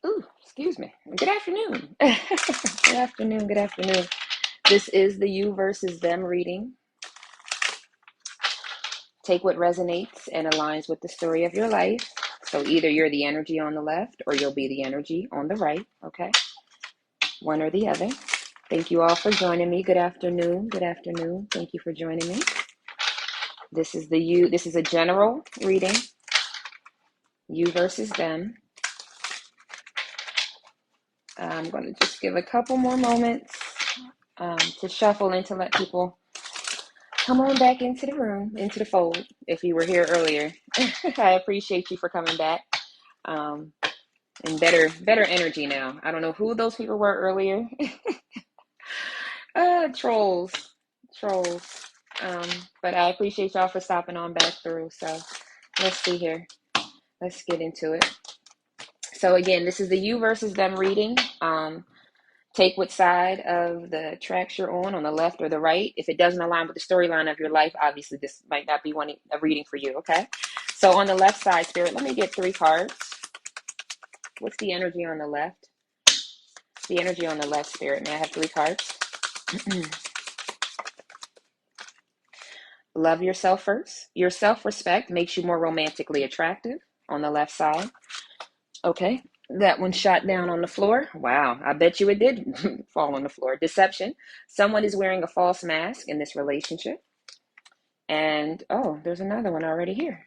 Ooh, excuse me. Good afternoon. Good afternoon. Good afternoon. This is the you versus them reading. Take what resonates and aligns with the story of your life. So either you're the energy on the left or you'll be the energy on the right. Okay. One or the other. Thank you all for joining me. Good afternoon. Good afternoon. Thank you for joining me. This is the you. This is a general reading. You versus them. I'm going to just give a couple more moments to shuffle and to let people come on back into the room, into the fold. If you were here earlier, I appreciate you for coming back. And better energy now. I don't know who those people were earlier. Trolls, trolls. Um, but I appreciate y'all for stopping on back through. So let's see here. Let's get into it. So again, this is the you versus them reading. Take what side of the tracks you're on the left or the right. If it doesn't align with the storyline of your life, obviously this might not be a reading for you, okay? So on the left side, Spirit, let me get 3 cards. What's the energy on the left? The energy on the left, Spirit. May I have 3 cards? Love yourself first. Your self-respect makes you more romantically attractive on the left side. Okay. That one shot down on the floor. Wow. I bet you it did fall on the floor. Deception. Someone is wearing a false mask in this relationship. And, oh, there's another one already here.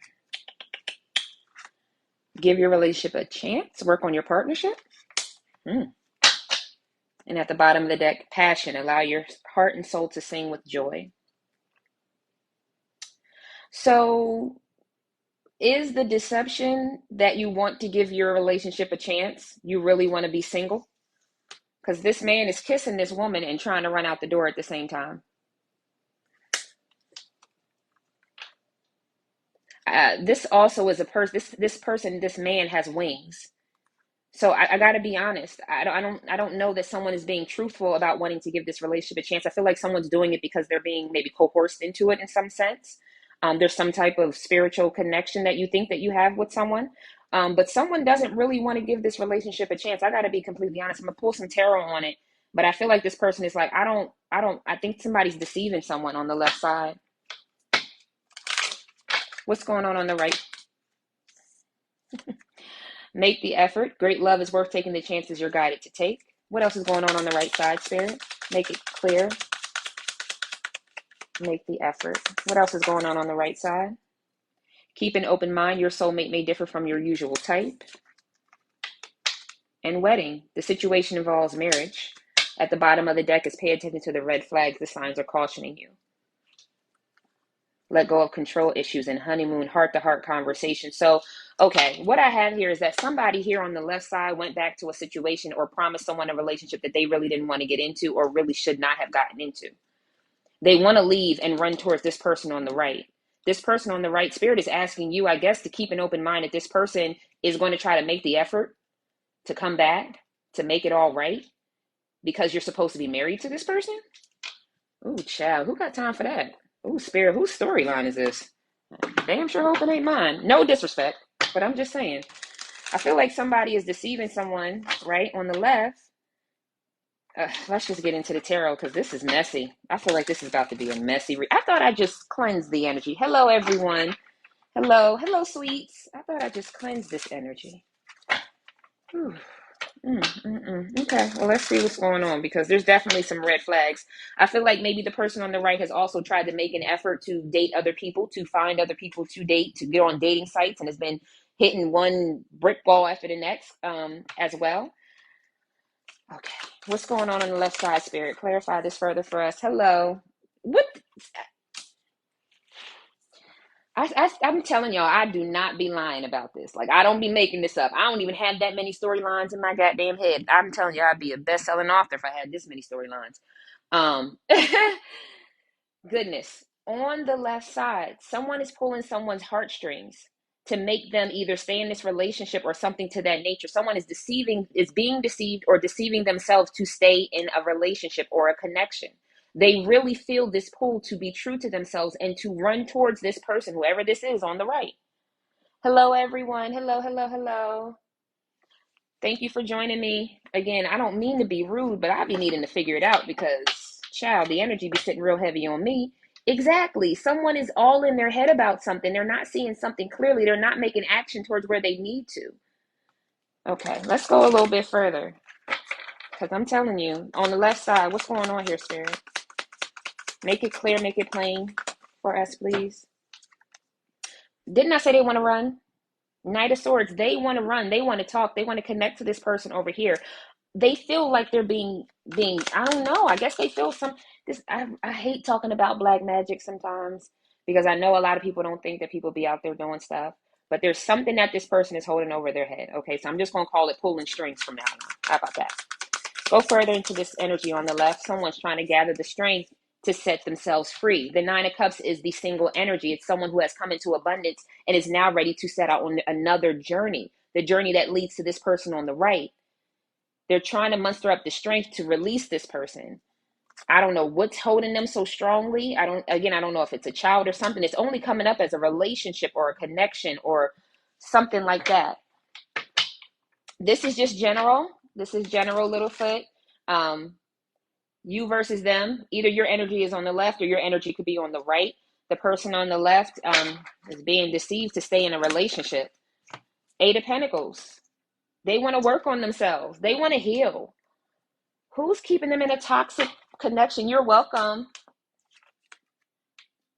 Give your relationship a chance. Work on your partnership. And at the bottom of the deck, passion. Allow your heart and soul to sing with joy. So, is the deception that you want to give your relationship a chance? You really want to be single? Because this man is kissing this woman and trying to run out the door at the same time. This also is a person. This person, this man has wings. So I got to be honest. I don't know that someone is being truthful about wanting to give this relationship a chance. I feel like someone's doing it because they're being maybe coerced into it in some sense. There's some type of spiritual connection that you think that you have with someone. But someone doesn't really want to give this relationship a chance. I got to be completely honest. I'm gonna pull some tarot on it, but I feel like this person is like, I think somebody's deceiving someone on the left side. What's going on the right? Make the effort. Great love is worth taking the chances you're guided to take. What else is going on the right side, Spirit? Make it clear. Make the effort. What else is going on the right side? Keep an open mind. Your soulmate may differ from your usual type. And wedding. The situation involves marriage. At the bottom of the deck is pay attention to the red flags. The signs are cautioning you. Let go of control issues and honeymoon heart-to-heart conversation. So, okay, what I have here is that somebody here on the left side went back to a situation or promised someone a relationship that they really didn't want to get into or really should not have gotten into. They want to leave and run towards this person on the right. This person on the right, Spirit is asking you, I guess, to keep an open mind that this person is going to try to make the effort to come back, to make it all right, because you're supposed to be married to this person? Ooh, child, who got time for that? Ooh, Spirit, whose storyline is this? Damn sure hope it ain't mine. No disrespect, but I'm just saying. I feel like somebody is deceiving someone, right, on the left. Let's just get into the tarot because this is messy. I feel like this is about to be a messy I thought I just cleansed the energy. Hello, everyone. Hello. Hello, sweets. I thought I just cleansed this energy. Whew. Okay, well, let's see what's going on because there's definitely some red flags. I feel like maybe the person on the right has also tried to make an effort to date other people, to find other people to date, to get on dating sites, and has been hitting one brick wall after the next as well. Okay, what's going on the left side, Spirit? Clarify this further for us. Hello. What? I'm telling y'all, I do not be lying about this. Like, I don't be making this up. I don't even have that many storylines in my goddamn head. I'm telling you, I'd be a best-selling author if I had this many storylines. Um, Goodness. On the left side, someone is pulling someone's heartstrings to make them either stay in this relationship or something to that nature. Someone is being deceived or deceiving themselves to stay in a relationship or a connection. They really feel this pull to be true to themselves and to run towards this person, whoever this is on the right. Hello, everyone. Hello, hello, hello. Thank you for joining me. Again, I don't mean to be rude, but I be needing to figure it out because, child, the energy be sitting real heavy on me. Exactly. Someone is all in their head about something. They're not seeing something clearly. They're not making action towards where they need to. Okay, let's go a little bit further. Because I'm telling you, on the left side, what's going on here, Spirit? Make it clear, make it plain for us, please. Didn't I say they want to run? Knight of Swords, they want to run. They want to talk. They want to connect to this person over here. They feel like they're being I don't know. I guess they feel some this I hate talking about black magic sometimes because I know a lot of people don't think that people be out there doing stuff. But there's something that this person is holding over their head. Okay, so I'm just gonna call it pulling strings from now on. How about that? Go further into this energy on the left. Someone's trying to gather the strength to set themselves free. The Nine of Cups is the single energy. It's someone who has come into abundance and is now ready to set out on another journey, the journey that leads to this person on the right. They're trying to muster up the strength to release this person. I don't know what's holding them so strongly. I don't know if it's a child or something. It's only coming up as a relationship or a connection or something like that. This is just general. This is general, Littlefoot. You versus them. Either your energy is on the left or your energy could be on the right. The person on the left is being deceived to stay in a relationship. Eight of Pentacles. They want to work on themselves. They want to heal. Who's keeping them in a toxic connection? You're welcome.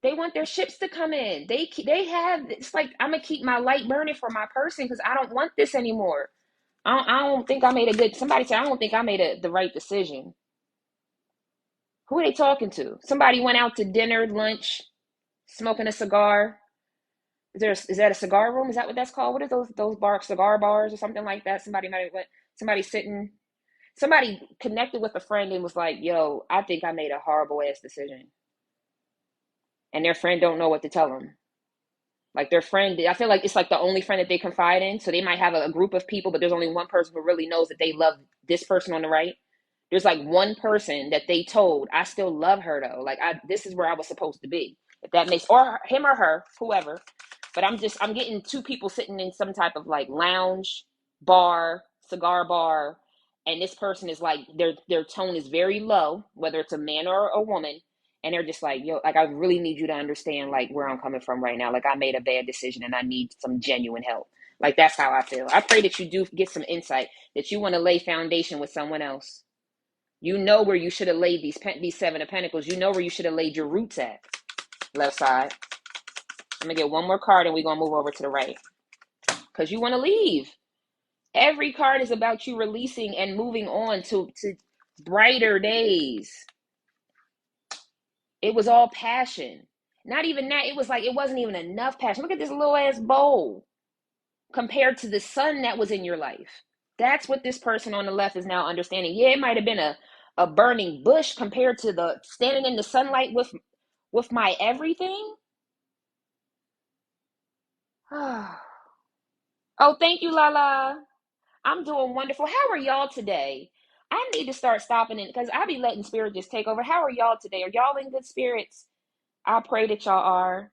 They want their ships to come in. They have, it's like, I'm going to keep my light burning for my person because I don't want this anymore. I don't think I made a good, somebody said, I don't think I made the right decision. Who are they talking to? Somebody went out to dinner, lunch, smoking a cigar. Is that a cigar room? Is that what that's called? What are those cigar bars or something like that? Somebody might have went, somebody sitting, somebody connected with a friend and was like, yo, I think I made a horrible ass decision. And their friend don't know what to tell them. Like their friend, I feel like it's like the only friend that they confide in. So they might have a group of people, but there's only one person who really knows that they love this person on the right. There's like one person that they told, I still love her though. Like this is where I was supposed to be. If that makes, or him or her, whoever. But I'm getting two people sitting in some type of like lounge, bar, cigar bar, and this person is like their tone is very low, whether it's a man or a woman, and they're just like, yo, like I really need you to understand like where I'm coming from right now. Like I made a bad decision and I need some genuine help. Like that's how I feel. I pray that you do get some insight, that you want to lay foundation with someone else. You know where you should have laid these Seven of Pentacles. You know where you should have laid your roots at. Left side. I'm going to get one more card and we're going to move over to the right. Because you want to leave. Every card is about you releasing and moving on to brighter days. It was all passion. Not even that. It was like, it wasn't even enough passion. Look at this little ass bowl compared to the sun that was in your life. That's what this person on the left is now understanding. Yeah, it might have been a burning bush compared to the standing in the sunlight with my everything. Oh, thank you, Lala. I'm doing wonderful. How are y'all today? I need to start stopping it because I be letting spirit just take over. How are y'all today? Are y'all in good spirits? I pray that y'all are.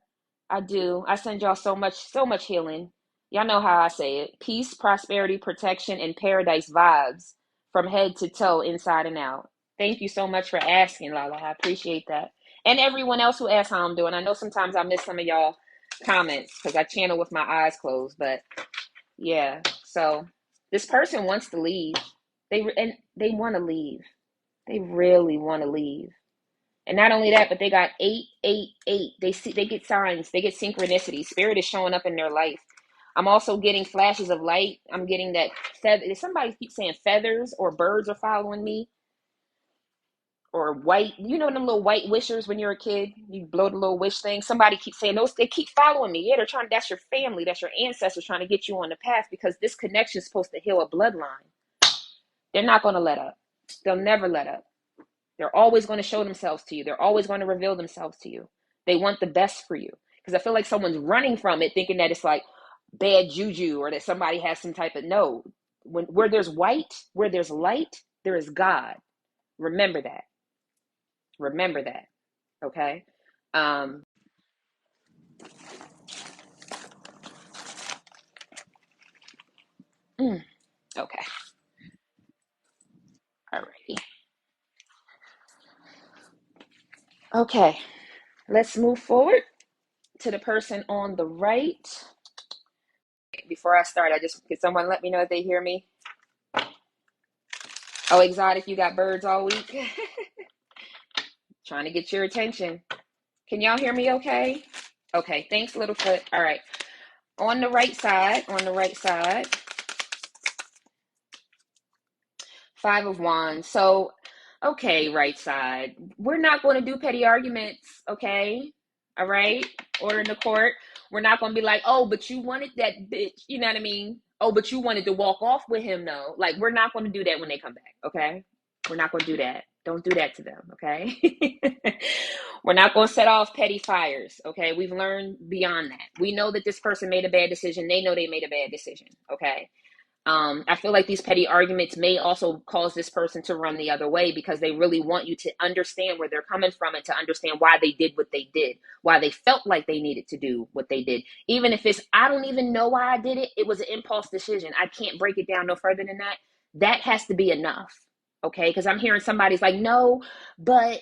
I do. I send y'all so much healing. Y'all know how I say it. Peace, prosperity, protection, and paradise vibes from head to toe, inside and out. Thank you so much for asking, Lala. I appreciate that. And everyone else who asked how I'm doing. I know sometimes I miss some of y'all comments because I channel with my eyes closed, but yeah. So this person wants to leave. They want to leave. They really want to leave. And not only that, but they got 888. They get signs, they get synchronicity. Spirit is showing up in their life. I'm also getting flashes of light. I'm getting that feather. Somebody keeps saying feathers or birds are following me. Or white, you know them little white wishers when you're a kid, you blow the little wish thing. Somebody keeps saying those, they keep following me. Yeah, they're trying, that's your family, that's your ancestors trying to get you on the path because this connection is supposed to heal a bloodline. They're not going to let up. They'll never let up. They're always going to show themselves to you. They're always going to reveal themselves to you. They want the best for you. Because I feel like someone's running from it thinking that it's like bad juju or that somebody has some type of no. Where there's white, where there's light, there is God. Remember that. Remember that. Okay. Um, okay. Alrighty. Okay, let's move forward to the person on the right. Before I start, can someone let me know if they hear me? Oh, Exotic, you got birds all week? Trying to get your attention. Can y'all hear me okay? Okay, thanks, Littlefoot. All right. On the right side, Five of Wands. So, okay, right side. We're not going to do petty arguments, okay? All right? Order in the court. We're not going to be like, oh, but you wanted that bitch. You know what I mean? Oh, but you wanted to walk off with him, though. Like, we're not going to do that when they come back, okay? We're not going to do that. Don't do that to them, okay? We're not going to set off petty fires, okay? We've learned beyond that. We know that this person made a bad decision. They know they made a bad decision, okay? I feel like these petty arguments may also cause this person to run the other way because they really want you to understand where they're coming from and to understand why they did what they did, why they felt like they needed to do what they did. Even if it's, I don't even know why I did it. It was an impulse decision. I can't break it down no further than that. That has to be enough. Okay. Because I'm hearing somebody's like, no, but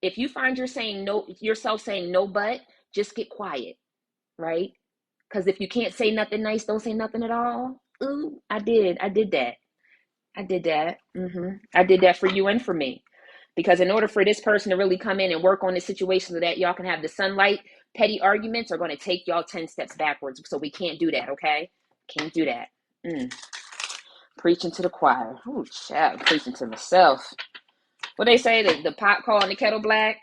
if you find yourself saying no, but just get quiet. Right. Because if you can't say nothing nice, don't say nothing at all. Ooh, I did that. I did that. I did that for you and for me. Because in order for this person to really come in and work on this situation so that y'all can have the sunlight, petty arguments are going to take y'all 10 steps backwards. So we can't do that, okay? Can't do that. Preaching to the choir. Ooh, child, preaching to myself. What they say, the pot calling the kettle black?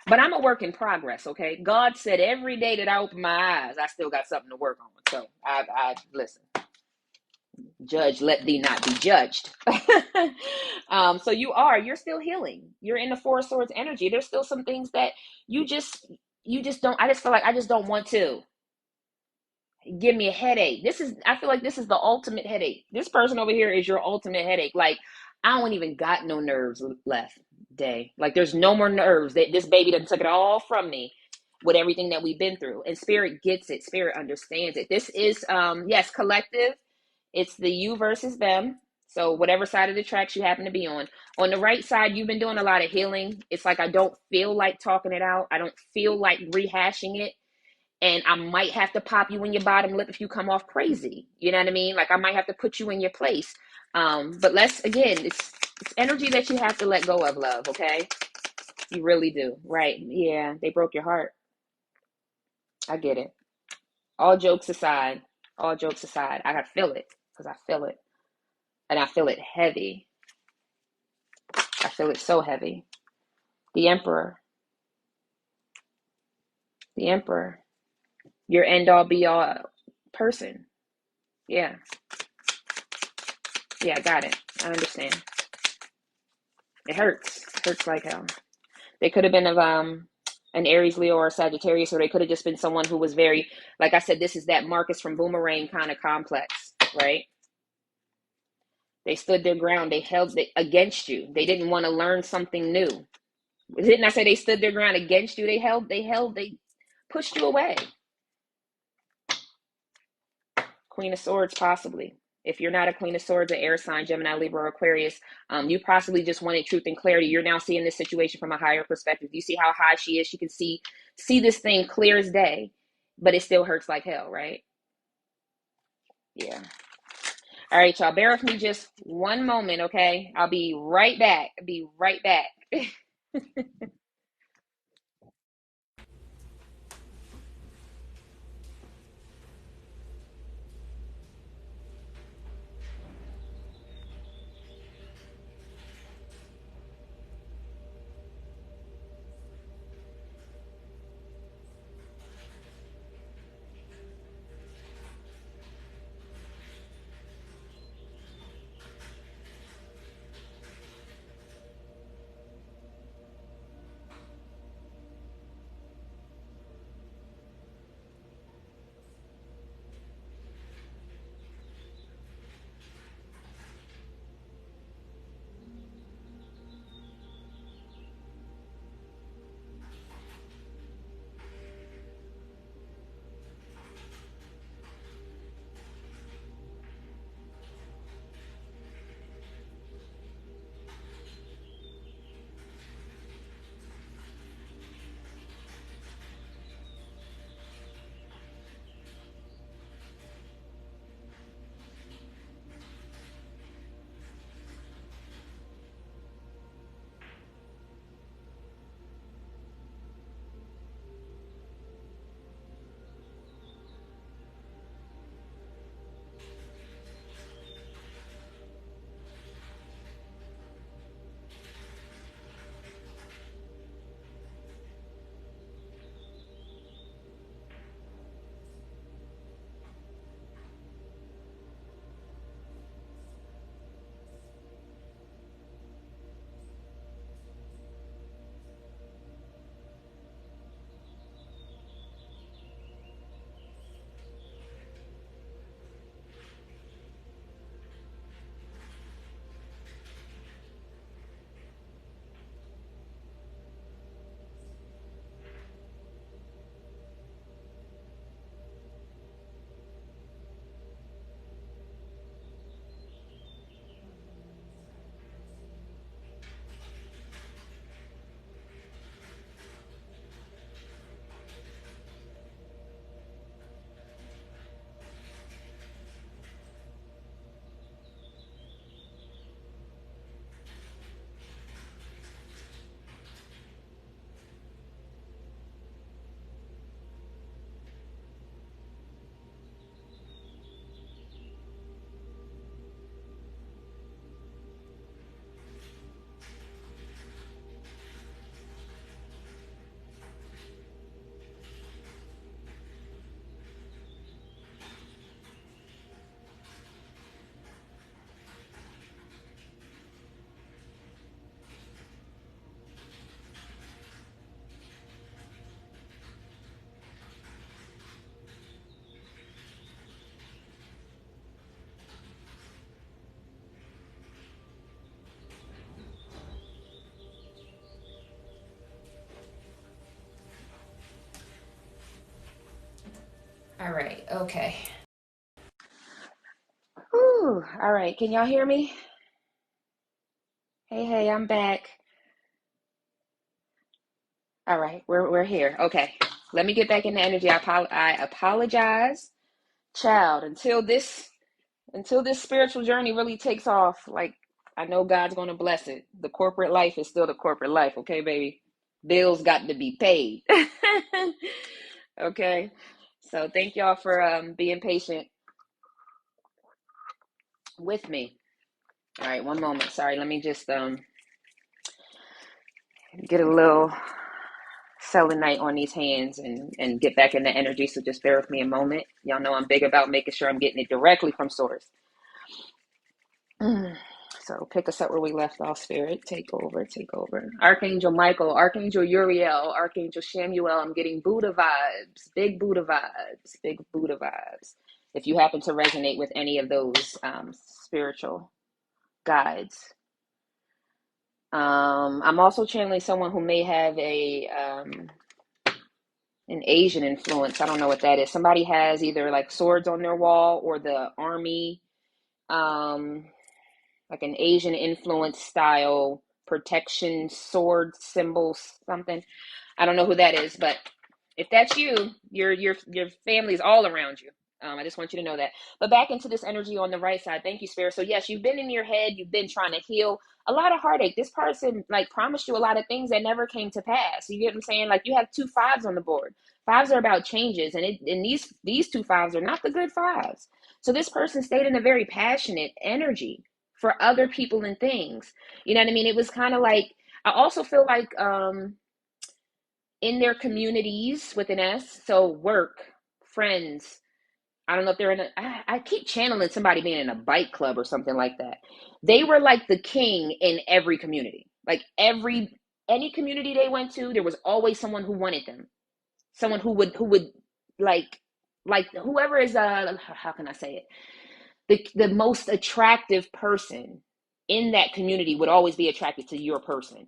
But I'm a work in progress, okay? God said every day that I open my eyes, I still got something to work on. So I listen. Judge, let thee not be judged. So you're still healing. You're in the Four of Swords energy. There's still some things that you just don't, I just feel like I just don't want to. Give me a headache. I feel like this is the ultimate headache. This person over here is your ultimate headache. Like, I don't even got no nerves left, Day. Like, there's no more nerves. This baby done took it all from me with everything that we've been through. And Spirit gets it. Spirit understands it. This is, yes, collective. It's the you versus them. So whatever side of the tracks you happen to be on. On the right side, you've been doing a lot of healing. It's like I don't feel like talking it out. I don't feel like rehashing it. And I might have to pop you in your bottom lip if you come off crazy. You know what I mean? Like, I might have to put you in your place. But it's energy that you have to let go of, love, okay? You really do. Right. Yeah, they broke your heart. I get it. All jokes aside, I gotta feel it because I feel it. And I feel it heavy. I feel it so heavy. The Emperor. The Emperor. Your end all be all person. Yeah. Yeah, I got it. I understand. It hurts. It hurts like hell. They could have been of an Aries, Leo, or Sagittarius, or they could have just been someone who was very, like I said, this is that Marcus from Boomerang kind of complex, right? They stood their ground. They held it against you. They didn't want to learn something new. Didn't I say they stood their ground against you? They pushed you away. Queen of Swords, possibly. If you're not a Queen of Swords, an air sign, Gemini, Libra, or Aquarius, you possibly just wanted truth and clarity. You're now seeing this situation from a higher perspective. You see how high she is. She can see this thing clear as day, but it still hurts like hell, right? Yeah. All right, y'all. Bear with me just one moment, okay? I'll be right back. All right. Okay. Whew. All right. Can y'all hear me? Hey, I'm back. All right. We're here. Okay. Let me get back in the energy. I apologize, child, until this spiritual journey really takes off. Like, I know God's going to bless it. The corporate life is still the corporate life, okay, baby? Bills got to be paid. Okay. So thank y'all for being patient with me. All right, one moment. Sorry, let me just get a little selenite on these hands and get back in the energy. So just bear with me a moment. Y'all know I'm big about making sure I'm getting it directly from source. So pick us up where we left off, Spirit. Take over, take over. Archangel Michael, Archangel Uriel, Archangel Shamuel. I'm getting Buddha vibes, big Buddha vibes, big Buddha vibes. If you happen to resonate with any of those spiritual guides. I'm also channeling someone who may have an Asian influence. I don't know what that is. Somebody has either like swords on their wall or the army, like an Asian influence style protection sword symbol, something. I don't know who that is, but if that's you, your family's all around you. I just want you to know that. But back into this energy on the right side. Thank you, Spirit. So yes, you've been in your head. You've been trying to heal a lot of heartache. This person like promised you a lot of things that never came to pass. You get what I'm saying? Like you have 2 fives on the board. Fives are about changes, and these 2 fives are not the good fives. So this person stayed in a very passionate energy for other people and things. You know what I mean? It was kind of like I also feel like in their communities with an S, so work, friends. I don't know if they're in I keep channeling somebody being in a bike club or something like that. They were like the king in every community. Like any community they went to, there was always someone who wanted them. Someone who would like like whoever is how can I say it? The most attractive person in that community would always be attracted to your person.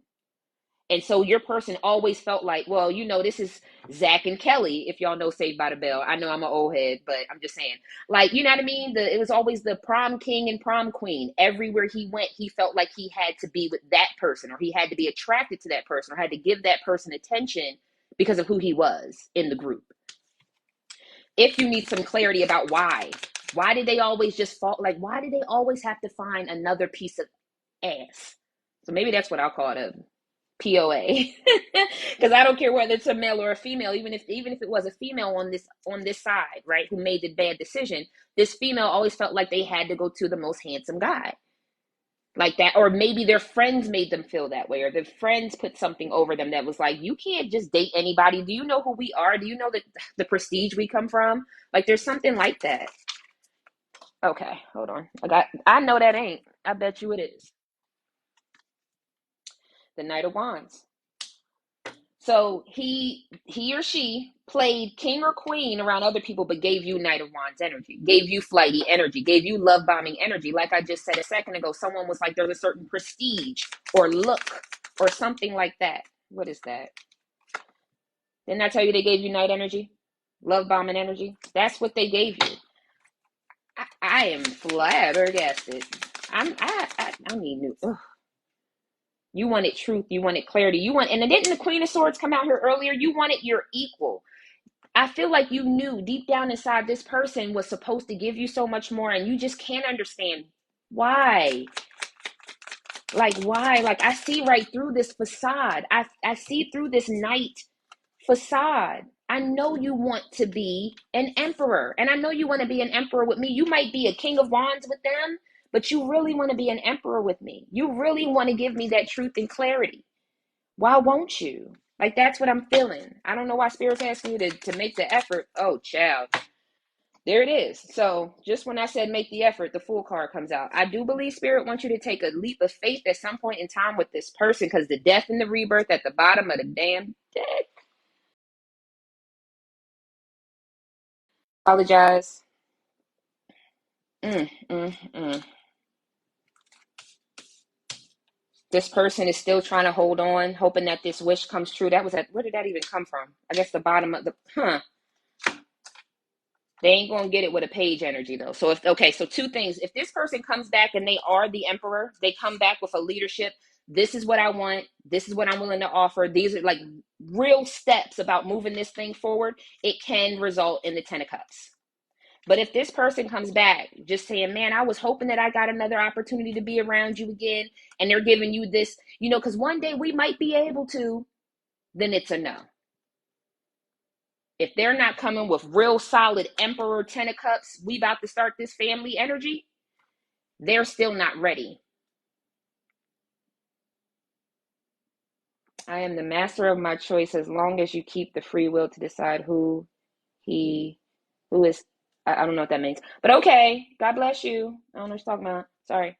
And so your person always felt like, well, this is Zach and Kelly, if y'all know Saved by the Bell. I know I'm an old head, but I'm just saying. Like, you know what I mean? It was always the prom king and prom queen. Everywhere he went, he felt like he had to be with that person, or he had to be attracted to that person, or had to give that person attention because of who he was in the group. If you need some clarity about why did they always just fall? Like, why did they always have to find another piece of ass? So maybe that's what I'll call it, a POA, because I don't care whether it's a male or a female. Even if it was a female on this side, right, who made the bad decision, this female always felt like they had to go to the most handsome guy, like that, or maybe their friends made them feel that way, or their friends put something over them that was like, you can't just date anybody. Do you know who we are? Do you know the prestige we come from? Like, there's something like that. Okay, hold on. I know that ain't. I bet you it is. The Knight of Wands. So he or she played king or queen around other people, but gave you Knight of Wands energy, gave you flighty energy, gave you love bombing energy. Like I just said a second ago, someone was like, there's a certain prestige or look or something like that. What is that? Didn't I tell you they gave you night energy? Love bombing energy? That's what they gave you. I am flabbergasted. I need new. Ugh. You wanted truth. You wanted clarity. And didn't the Queen of Swords come out here earlier? You wanted your equal. I feel like you knew deep down inside this person was supposed to give you so much more, and you just can't understand why. Like, why? Like, I see right through this facade. I see through this night facade. I know you want to be an emperor, and I know you want to be an emperor with me. You might be a king of wands with them, but you really want to be an emperor with me. You really want to give me that truth and clarity. Why won't you? Like, that's what I'm feeling. I don't know why Spirit's asking you to make the effort. Oh, child. There it is. So just when I said make the effort, the Fool card comes out. I do believe Spirit wants you to take a leap of faith at some point in time with this person, because the death and the rebirth at the bottom of the damn deck. Apologize. Mm, mm, mm. This person is still trying to hold on, hoping that this wish comes true. Where did that even come from? I guess the bottom of the, They ain't gonna get it with a page energy though. So so two things. If this person comes back and they are the emperor, they come back with a leadership. This is what I want. This is what I'm willing to offer. These are like real steps about moving this thing forward. It can result in the 10 of cups. But if this person comes back just saying, man, I was hoping that I got another opportunity to be around you again, and they're giving you this, because one day we might be able to, then it's a no. If they're not coming with real solid emperor 10 of cups, we about to start this family energy, they're still not ready. I am the master of my choice as long as you keep the free will to decide who is. I don't know what that means, but okay. God bless you. I don't know what you're talking about. Sorry.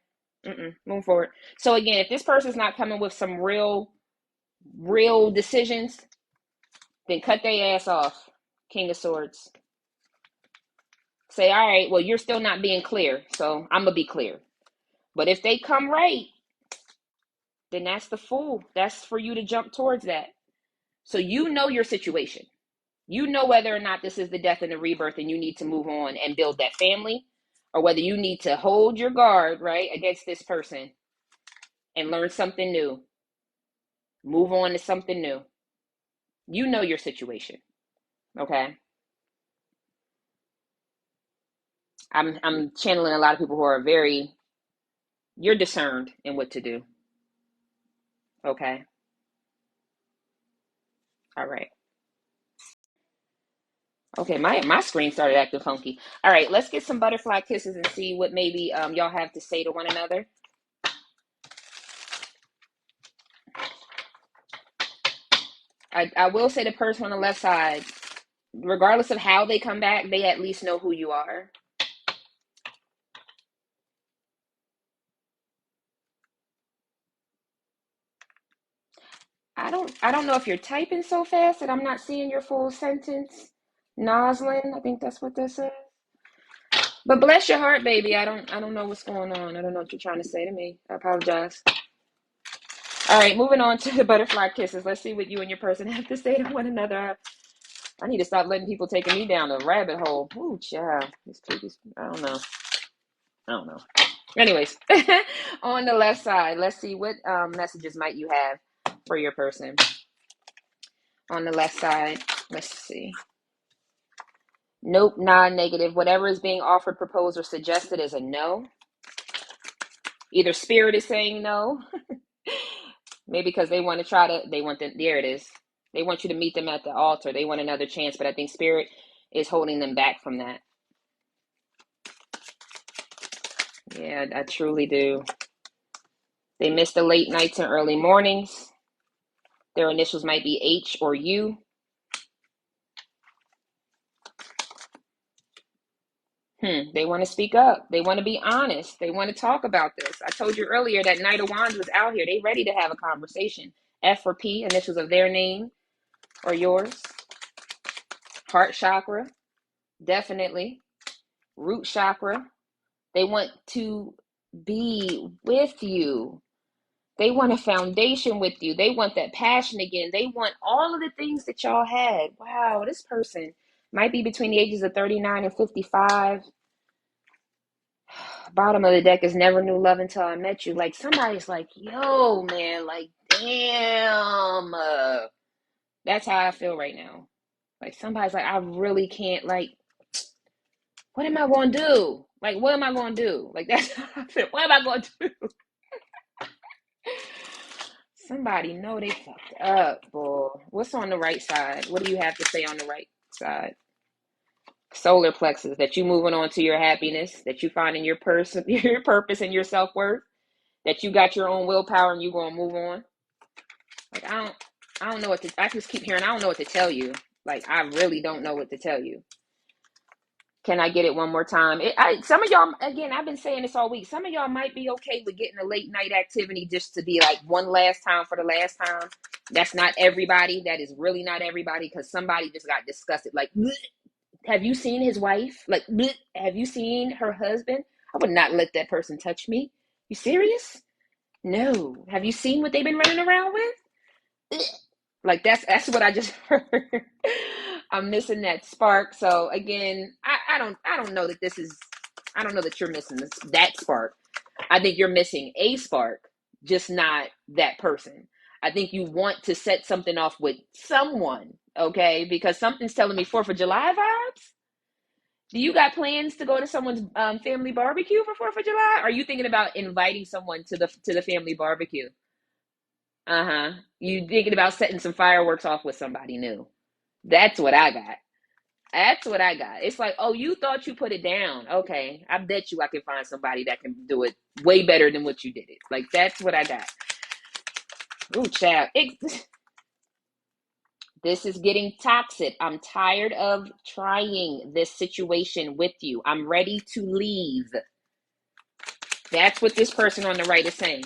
Moving forward. So again, if this person's not coming with some real decisions, then cut their ass off. King of Swords. Say, all right, well, you're still not being clear, so I'm gonna be clear. But if they come right, then that's the Fool. That's for you to jump towards that. So you know your situation. You know whether or not this is the death and the rebirth and you need to move on and build that family, or whether you need to hold your guard, right, against this person and learn something new. Move on to something new. You know your situation. Okay? I'm channeling a lot of people who are you're discerned in what to do. Okay? All right. Okay, my screen started acting funky. All right, let's get some butterfly kisses and see what maybe y'all have to say to one another. I will say the person on the left side, regardless of how they come back, they at least know who you are. I don't know if you're typing so fast that I'm not seeing your full sentence. Noslin, I think that's what this is. But bless your heart, baby. I don't know what's going on. I don't know what you're trying to say to me. I apologize. All right, moving on to the butterfly kisses. Let's see what you and your person have to say to one another. I need to stop letting people taking me down a rabbit hole. Ooh, child. I don't know. Anyways, on the left side, let's see what messages might you have for your person. On the left side, let's see. Nope, non-negative. Whatever is being offered, proposed, or suggested is a no. Either spirit is saying no, maybe because they want to there it is. They want you to meet them at the altar. They want another chance, but I think spirit is holding them back from that. Yeah, I truly do. They miss the late nights and early mornings. Their initials might be H or U. They want to speak up. They want to be honest. They want to talk about this. I told you earlier that Knight of Wands was out here. They ready to have a conversation. F or P, initials of their name or yours. Heart chakra, definitely. Root chakra. They want to be with you. They want a foundation with you. They want that passion again. They want all of the things that y'all had. Wow, this person might be between the ages of 39 and 55. Bottom of the deck is never knew love until I met you. Like somebody's like, yo, man, like, damn. That's how I feel right now. Like somebody's like, I really can't, like, what am I going to do? Like, what am I going to do? Like, that's how I feel. What am I going to do? Somebody know they fucked up, boy. What's on the right side? What do you have to say on the right side? Solar plexus, that you moving on to your happiness, that you finding your person, your purpose and your self-worth, that you got your own willpower and you gonna move on. Like I don't know what to, I just keep hearing, I don't know what to tell you. Like I really don't know what to tell you. Can I get it one more time? Some of y'all, again, I've been saying this all week. Some of y'all might be okay with getting a late night activity just to be like one last time for the last time. That's not everybody. That is really not everybody, because somebody just got disgusted. Like, bleh. Have you seen his wife? Like, bleh. Have you seen her husband? I would not let that person touch me. You serious? No. Have you seen what they've been running around with? Like that's what I just heard. I'm missing that spark. So again, I don't know that this is, I don't know that you're missing that spark. I think you're missing a spark, just not that person. I think you want to set something off with someone, okay? Because something's telling me 4th of July vibes. Do you got plans to go to someone's family barbecue for 4th of July? Are you thinking about inviting someone to the family barbecue? Uh-huh. You thinking about setting some fireworks off with somebody new? That's what I got. That's what I got. It's like, oh, you thought you put it down. Okay. I bet you I can find somebody that can do it way better than what you did it. Like, that's what I got. Ooh, child. This is getting toxic. I'm tired of trying this situation with you. I'm ready to leave. That's what this person on the right is saying.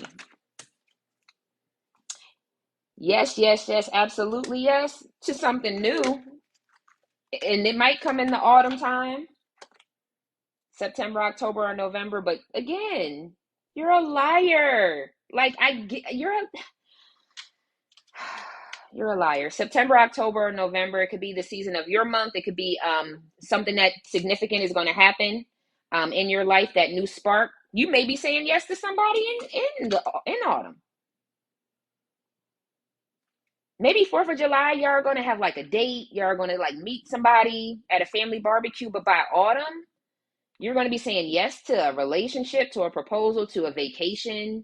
Yes, yes, yes, absolutely yes to something new. And it might come in the autumn time, September, October, or November. But again, you're a liar. Like I get, you're a liar. September, October, or November. It could be the season of your month. It could be something that significant is going to happen in your life. That new spark. You may be saying yes to somebody in autumn. Maybe 4th of July, y'all are going to have like a date. Y'all are going to like meet somebody at a family barbecue. But by autumn, you're going to be saying yes to a relationship, to a proposal, to a vacation.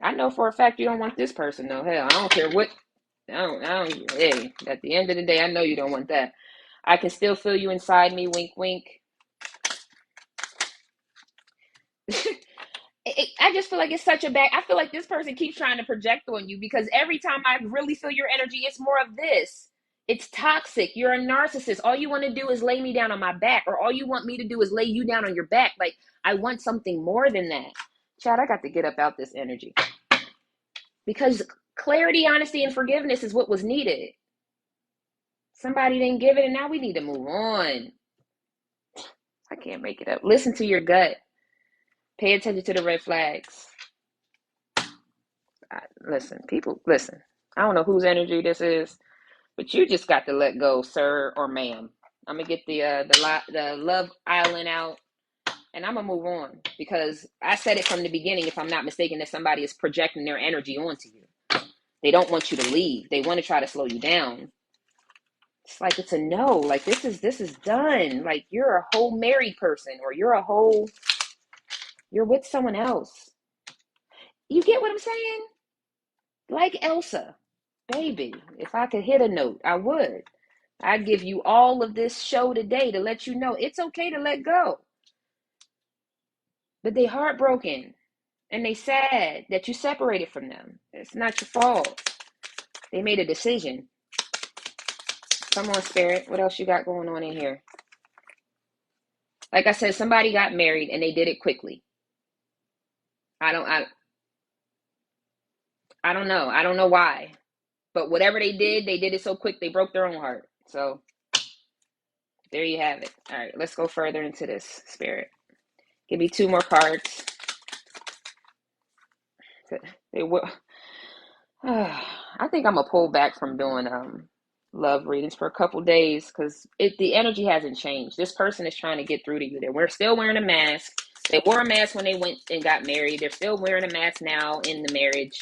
I know for a fact you don't want this person, though. Hell, I don't care what. Hey, at the end of the day, I know you don't want that. I can still feel you inside me, wink, wink. I just feel like it's such a bad. I feel like this person keeps trying to project on you because every time I really feel your energy, it's more of this. It's toxic. You're a narcissist. All you want to do is lay me down on my back, or all you want me to do is lay you down on your back. Like, I want something more than that. Chad, I got to get up out this energy because clarity, honesty, and forgiveness is what was needed. Somebody didn't give it, and now we need to move on. I can't make it up. Listen to your gut. Pay attention to the red flags. Listen, people, listen. I don't know whose energy this is, but you just got to let go, sir or ma'am. I'm gonna get the Love Island out, and I'm gonna move on because I said it from the beginning. If I'm not mistaken, that somebody is projecting their energy onto you. They don't want you to leave. They want to try to slow you down. It's like it's a no. Like this is done. Like you're a whole married person, or you're with someone else. You get what I'm saying? Like Elsa, baby. If I could hit a note, I would. I'd give you all of this show today to let you know it's okay to let go. But they heartbroken and they sad that you separated from them. It's not your fault. They made a decision. Come on, Spirit. What else you got going on in here? Like I said, somebody got married and they did it quickly. I don't I don't know. I don't know why. But whatever they did it so quick they broke their own heart. So there you have it. All right, let's go further into this, Spirit. Give me 2 more cards. They will. I think I'm gonna pull back from doing love readings for a couple days because the energy hasn't changed. This person is trying to get through to you. We're still wearing a mask. They wore a mask when they went and got married. They're still wearing a mask now in the marriage.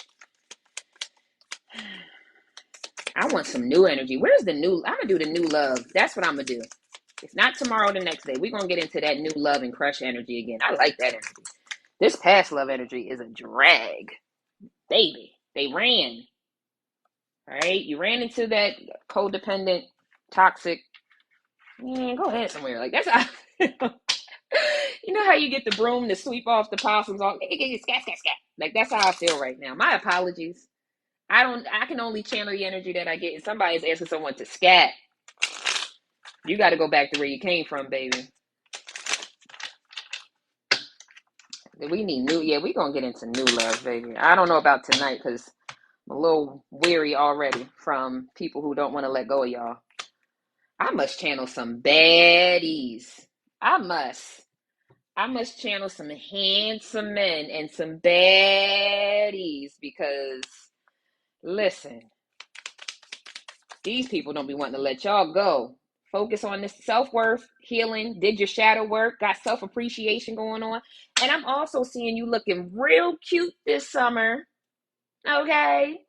I want some new energy. Where's the new? I'm gonna do the new love. That's what I'm gonna do. If not tomorrow, the next day. We're gonna get into that new love and crush energy again. I like that energy. This past love energy is a drag. Baby, they ran. All right, you ran into that codependent, toxic. Man, go ahead somewhere. Like that's how. You know how you get the broom to sweep off the possums off? Scat, scat, scat. Like that's how I feel right now. My apologies. I can only channel the energy that I get. And somebody's asking someone to scat. You got to go back to where you came from, baby. We need new. Yeah, we're going to get into new love, baby. I don't know about tonight because I'm a little weary already from people who don't want to let go of y'all. I must channel some baddies. I must channel some handsome men and some baddies because, listen, These people don't be wanting to let y'all go. Focus on this self-worth, healing, did your shadow work, got self-appreciation going on. And I'm also seeing you looking real cute this summer. Okay?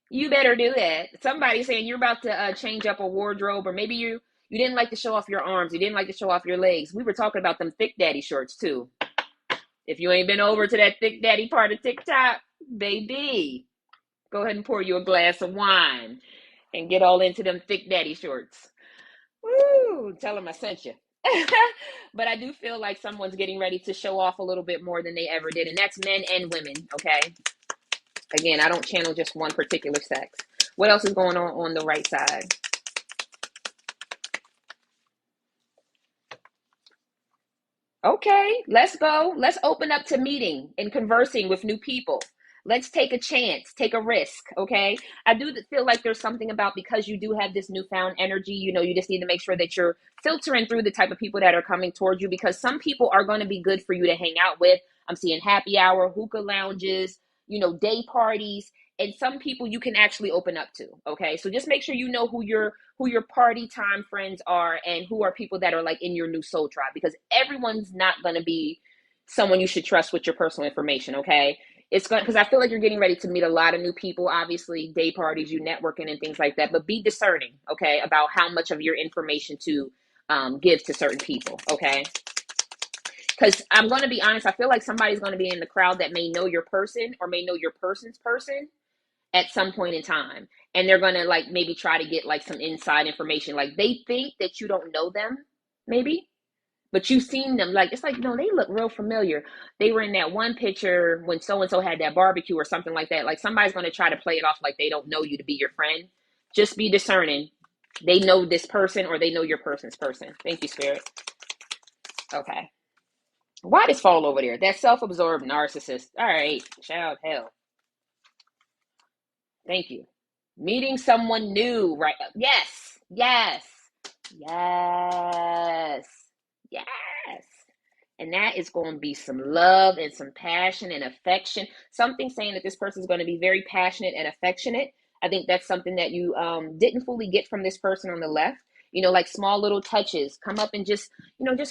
You better do that. Somebody's saying you're about to change up a wardrobe, or maybe you didn't like to show off your arms. You didn't like to show off your legs. We were talking about them thick daddy shorts too. If you ain't been over to that thick daddy part of TikTok, baby, go ahead and pour you a glass of wine and get all into them thick daddy shorts. Woo! Tell them I sent you. But I do feel like someone's getting ready to show off a little bit more than they ever did, and that's men and women, okay? Again, I don't channel just one particular sex. What else is going on the right side? Okay, let's go. Let's open up to meeting and conversing with new people. Let's take a chance, take a risk, okay? I do feel like there's something about, because you do have this newfound energy, you just need to make sure that you're filtering through the type of people that are coming towards you, because some people are going to be good for you to hang out with. I'm seeing happy hour, hookah lounges, day parties, and some people you can actually open up to, okay? So just make sure you know who your party time friends are, and who are people that are like in your new soul tribe, because everyone's not going to be someone you should trust with your personal information, okay? It's going, because I feel like you're getting ready to meet a lot of new people, obviously day parties, you networking and things like that, but be discerning, okay, about how much of your information to give to certain people, okay? Because I'm going to be honest, I feel like somebody's going to be in the crowd that may know your person or may know your person's person at some point in time, and they're going to like maybe try to get like some inside information. Like they think that you don't know them, maybe, but you've seen them. Like it's like, no, they look real familiar. They were in that one picture when so and so had that barbecue or something like that. Like somebody's going to try to play it off like they don't know you to be your friend. Just be discerning. They know this person or they know your person's person. Thank you, Spirit. Okay. Why does fall over there? That self-absorbed narcissist. All right, child, hell. Thank you. Meeting someone new, right? Yes, yes, yes, yes. And that is going to be some love and some passion and affection. Something saying that this person is going to be very passionate and affectionate. I think that's something that you didn't fully get from this person on the left. Like small little touches. Come up and just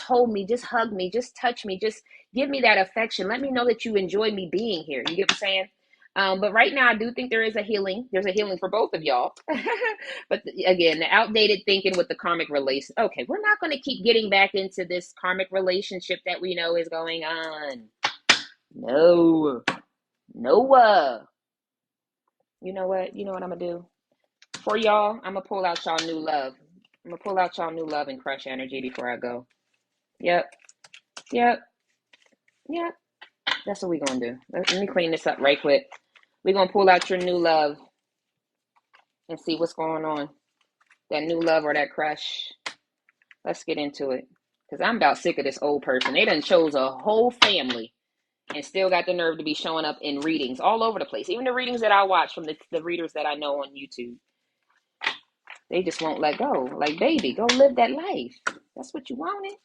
hold me, just hug me, just touch me, just give me that affection. Let me know that you enjoy me being here. You get what I'm saying? But right now, I do think there is a healing. There's a healing for both of y'all. But again, the outdated thinking with the karmic relation. Okay, we're not going to keep getting back into this karmic relationship that we know is going on. No, no. You know what? You know what I'm gonna do for y'all? I'm gonna pull out y'all new love. I'm gonna pull out y'all new love and crush energy before I go. Yep, yep, yep. That's what we're gonna do. Let me clean this up right quick. We're gonna pull out your new love and see what's going on. That new love or that crush. Let's get into it. Because I'm about sick of this old person. They done chose a whole family and still got the nerve to be showing up in readings all over the place. Even the readings that I watch from the readers that I know on YouTube. They just won't let go. Like, baby, go live that life. That's what you wanted.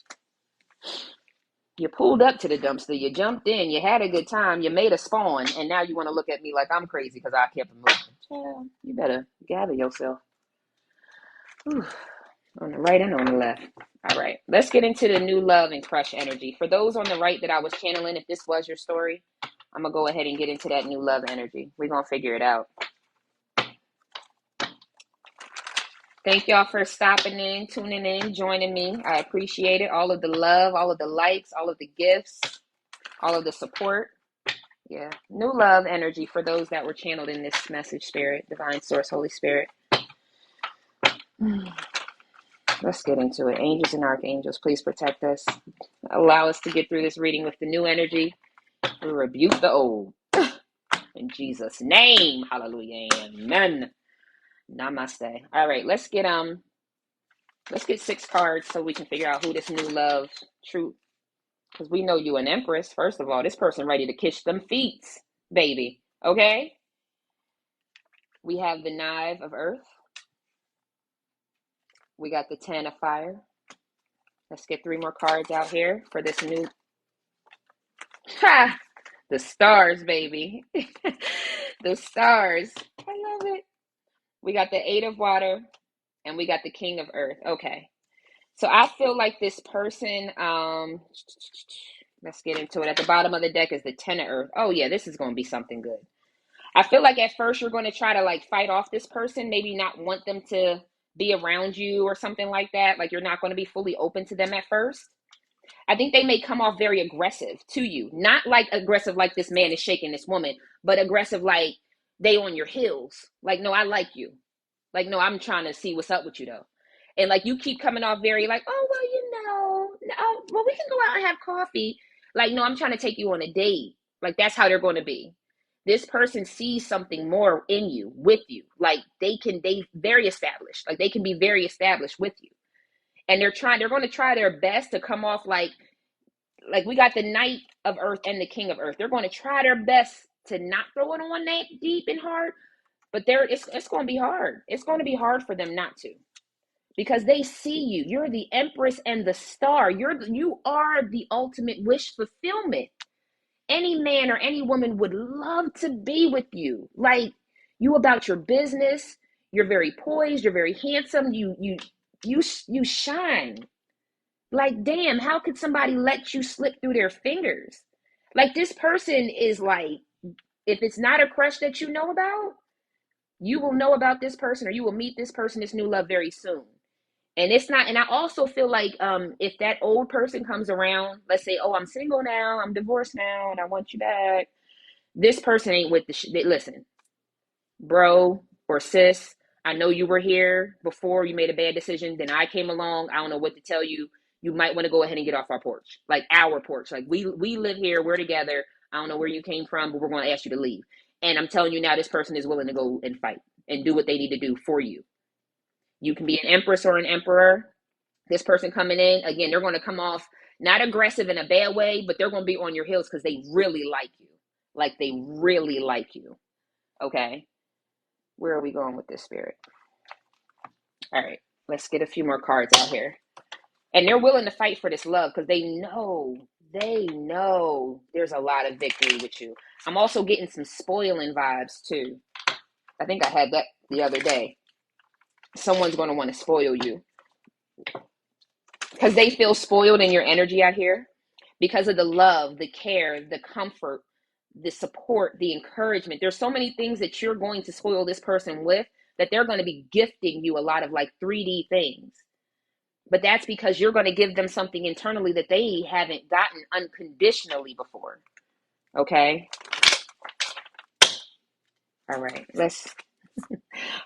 You pulled up to the dumpster. You jumped in. You had a good time. You made a spawn. And now you want to look at me like I'm crazy because I kept moving. Yeah, you better gather yourself. Whew. On the right and on the left. All right, let's get into the new love and crush energy. For those on the right that I was channeling, if this was your story, I'm going to go ahead and get into that new love energy. We're going to figure it out. Thank y'all for stopping in, tuning in, joining me. I appreciate it. All of the love, all of the likes, all of the gifts, all of the support. Yeah, new love energy for those that were channeled in this message, Spirit, Divine Source, Holy Spirit. Let's get into it. Angels and archangels, please protect us. Allow us to get through this reading with the new energy. We rebuke the old. In Jesus' name. Hallelujah. Amen. Namaste. All right, let's get 6 cards so we can figure out who this new love, true, because we know you an empress. First of all, this person ready to kiss them feet, baby. Okay? We have the 9 of earth. We got the 10 of fire. Let's get 3 more cards out here for this new. Ha! The stars, baby. The stars. I love it. We got the Eight of Water and we got the King of Earth. Okay. So I feel like this person, let's get into it. At the bottom of the deck is the Ten of Earth. Oh yeah, this is going to be something good. I feel like at first you're going to try to like fight off this person, maybe not want them to be around you or something like that. Like you're not going to be fully open to them at first. I think they may come off very aggressive to you. Not like aggressive like this man is shaking this woman, but aggressive like they on your heels. Like, no, I like you. Like, no, I'm trying to see what's up with you though. And like you keep coming off very like, oh well, no, well we can go out and have coffee. Like, no, I'm trying to take you on a date. Like that's how they're going to be. This person sees something more in you, with you. Like they very established. Like they can be very established with you. And they're going to try their best to come off like we got the Knight of Earth and the King of Earth. They're going to try their best to not throw it on that deep and hard, but it's going to be hard. It's going to be hard for them not to, because they see you. You're the Empress and the Star. You are the ultimate wish fulfillment. Any man or any woman would love to be with you. Like you about your business. You're very poised. You're very handsome. You shine. Like, damn, how could somebody let you slip through their fingers? Like, this person is like, if it's not a crush that you know about, you will know about this person or you will meet this person, this new love very soon. And it's not, and I also feel like if that old person comes around, let's say, oh, I'm single now, I'm divorced now, and I want you back. This person ain't with the shit. Listen, bro or sis, I know you were here before you made a bad decision. Then I came along. I don't know what to tell you. You might want to go ahead and get off our porch, like our porch. Like we live here. We're together. I don't know where you came from, but we're going to ask you to leave. And I'm telling you now, this person is willing to go and fight and do what they need to do for you. You can be an empress or an emperor. This person coming in, again, they're going to come off not aggressive in a bad way, but they're going to be on your heels because they really like you. Like they really like you. Okay. Where are we going with this, Spirit? All right, let's get a few more cards out here. And they're willing to fight for this love because they know there's a lot of victory with you. I'm also getting some spoiling vibes too. I think I had that the other day. Someone's going to want to spoil you because they feel spoiled in your energy out here because of the love, the care, the comfort, the support, the encouragement. There's so many things that you're going to spoil this person with that they're going to be gifting you a lot of like 3D things. But that's because you're going to give them something internally that they haven't gotten unconditionally before. Okay? All right.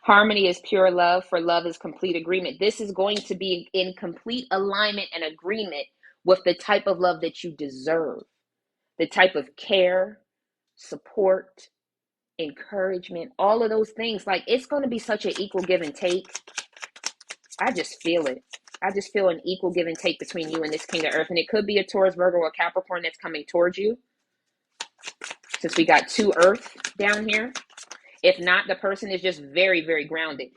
Harmony is pure love, for love is complete agreement. This is going to be in complete alignment and agreement with the type of love that you deserve, the type of care, support, encouragement, all of those things. Like it's going to be such an equal give and take. I just feel it. I just feel an equal give and take between you and this King of Earth. And it could be a Taurus, Virgo, or Capricorn that's coming towards you. Since we got 2 Earth down here. If not, the person is just very, very grounded.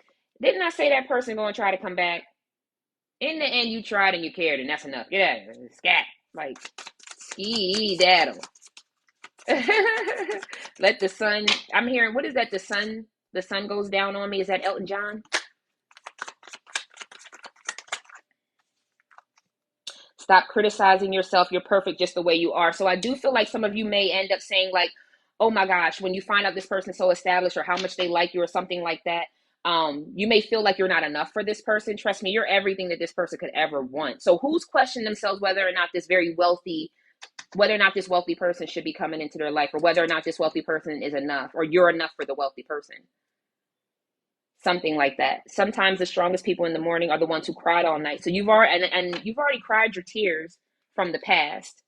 Didn't I say that person going to try to come back? In the end, you tried and you cared, and that's enough. Get out of here. Scat. Like, ski daddle. Let the sun, I'm hearing, what is that? The sun goes down on me. Is that Elton John? Stop criticizing yourself. You're perfect just the way you are. So I do feel like some of you may end up saying like, oh my gosh, when you find out this person's so established or how much they like you or something like that, you may feel like you're not enough for this person. Trust me, you're everything that this person could ever want. So who's questioning themselves whether or not this wealthy person should be coming into their life, or whether or not this wealthy person is enough, or you're enough for the wealthy person? Something like that. Sometimes the strongest people in the morning are the ones who cried all night. So you've already cried your tears from the past.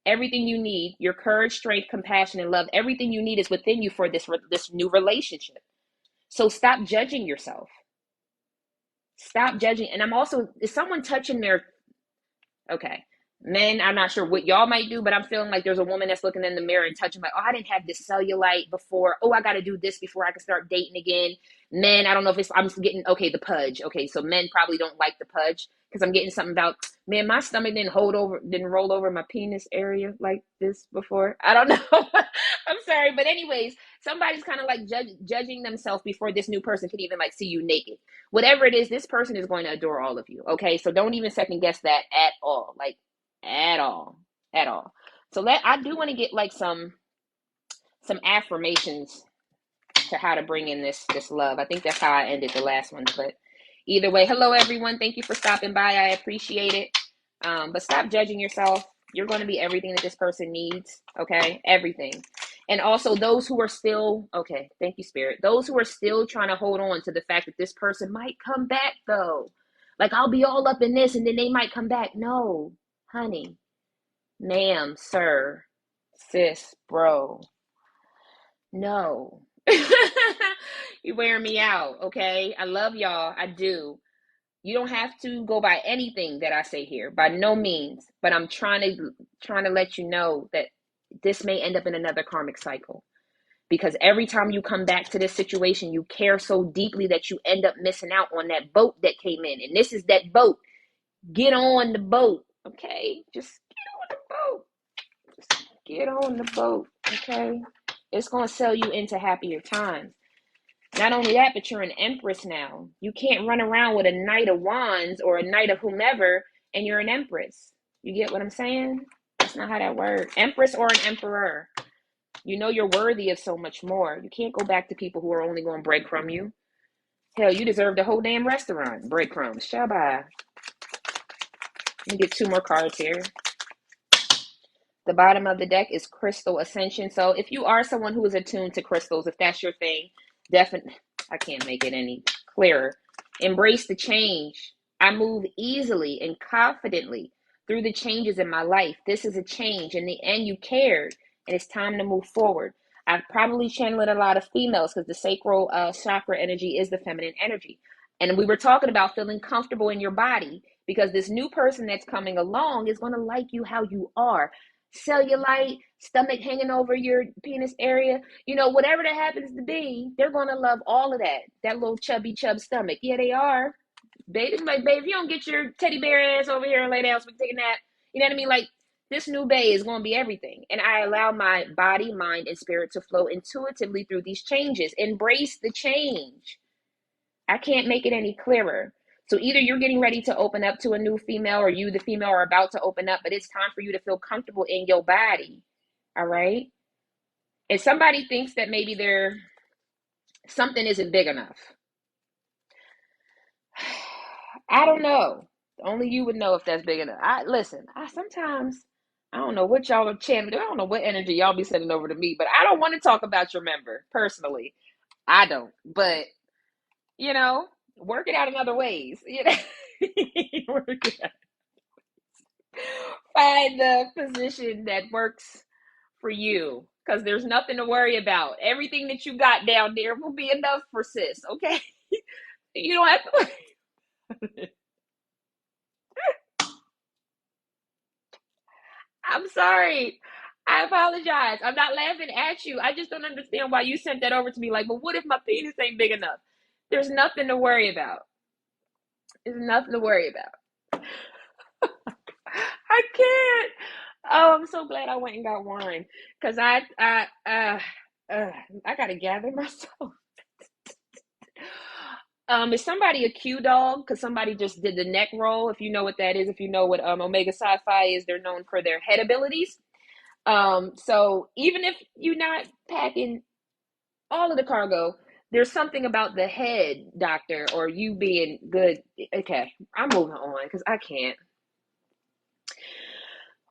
Everything you need, your courage, strength, compassion, and love, everything you need is within you for this new relationship. So stop judging yourself. Stop judging. And I'm also, is someone touching their, okay. Men, I'm not sure what y'all might do, but I'm feeling like there's a woman that's looking in the mirror and touching like, oh, I didn't have this cellulite before. Oh, I got to do this before I can start dating again. Men, I don't know if it's, I'm getting, okay, the pudge. Okay, so men probably don't like the pudge because I'm getting something about, man, my stomach didn't roll over my penis area like this before. I don't know. I'm sorry. But anyways, somebody's kind of like judging themselves before this new person can even like see you naked. Whatever it is, this person is going to adore all of you. Okay, so don't even second guess that at all. Like, at all, at all. So I do want to get like some affirmations to how to bring in this love. I think that's how I ended the last one. But either way, hello everyone. Thank you for stopping by. I appreciate it. But stop judging yourself. You're going to be everything that this person needs. Okay, everything. And also those who are still, okay, thank you, Spirit. Those who are still trying to hold on to the fact that this person might come back though. Like I'll be all up in this and then they might come back. No, honey, ma'am, sir, sis, bro. No. You wear me out, okay? I love y'all. I do. You don't have to go by anything that I say here, by no means. But I'm trying to let you know that this may end up in another karmic cycle. Because every time you come back to this situation, you care so deeply that you end up missing out on that boat that came in. And this is that boat. Get on the boat, okay? Just get on the boat. Just get on the boat, okay? It's going to sell you into happier times. Not only that, but you're an empress now. You can't run around with a knight of wands or a knight of whomever and you're an empress. You get what I'm saying? That's not how that works. Empress or an emperor. You know you're worthy of so much more. You can't go back to people who are only going to breadcrumb you. Hell, you deserve the whole damn restaurant. Breadcrumbs. Shabba. Let me get two more cards here. The bottom of the deck is Crystal Ascension. So if you are someone who is attuned to crystals, if that's your thing, definitely, I can't make it any clearer. Embrace the change. I move easily and confidently through the changes in my life. This is a change. In the end, you cared, and it's time to move forward. I've probably channeled a lot of females because the sacral chakra energy is the feminine energy. And we were talking about feeling comfortable in your body because this new person that's coming along is going to like you how you are. Cellulite, stomach hanging over your penis area, whatever that happens to be, they're going to love all of that. That little chubby chub stomach. Yeah, they are. Baby, like, babe, if you don't get your teddy bear ass over here and lay down so we can take a nap, you know what I mean? Like, this new bae is going to be everything. And I allow my body, mind, and spirit to flow intuitively through these changes. Embrace the change. I can't make it any clearer. So either you're getting ready to open up to a new female or you, the female, are about to open up, but it's time for you to feel comfortable in your body. All right. If somebody thinks that maybe something isn't big enough, I don't know. Only you would know if that's big enough. Sometimes I don't know what y'all are channeling. I don't know what energy y'all be sending over to me, but I don't want to talk about your member personally. I don't. But work it out in other ways. Work it out. Find the position that works for you because there's nothing to worry about. Everything that you got down there will be enough for sis, okay? You don't have to worry. I'm sorry. I apologize. I'm not laughing at you. I just don't understand why you sent that over to me. Like, but what if my penis ain't big enough? There's nothing to worry about. There's nothing to worry about. I can't. Oh, I'm so glad I went and got wine because I gotta gather myself. Is somebody a Q dog? Because somebody just did the neck roll. If you know what that is, if you know what Omega Sci-Fi is, they're known for their head abilities. So even if you're not packing all of the cargo, there's something about the head, doctor, or you being good. Okay, I'm moving on because I can't.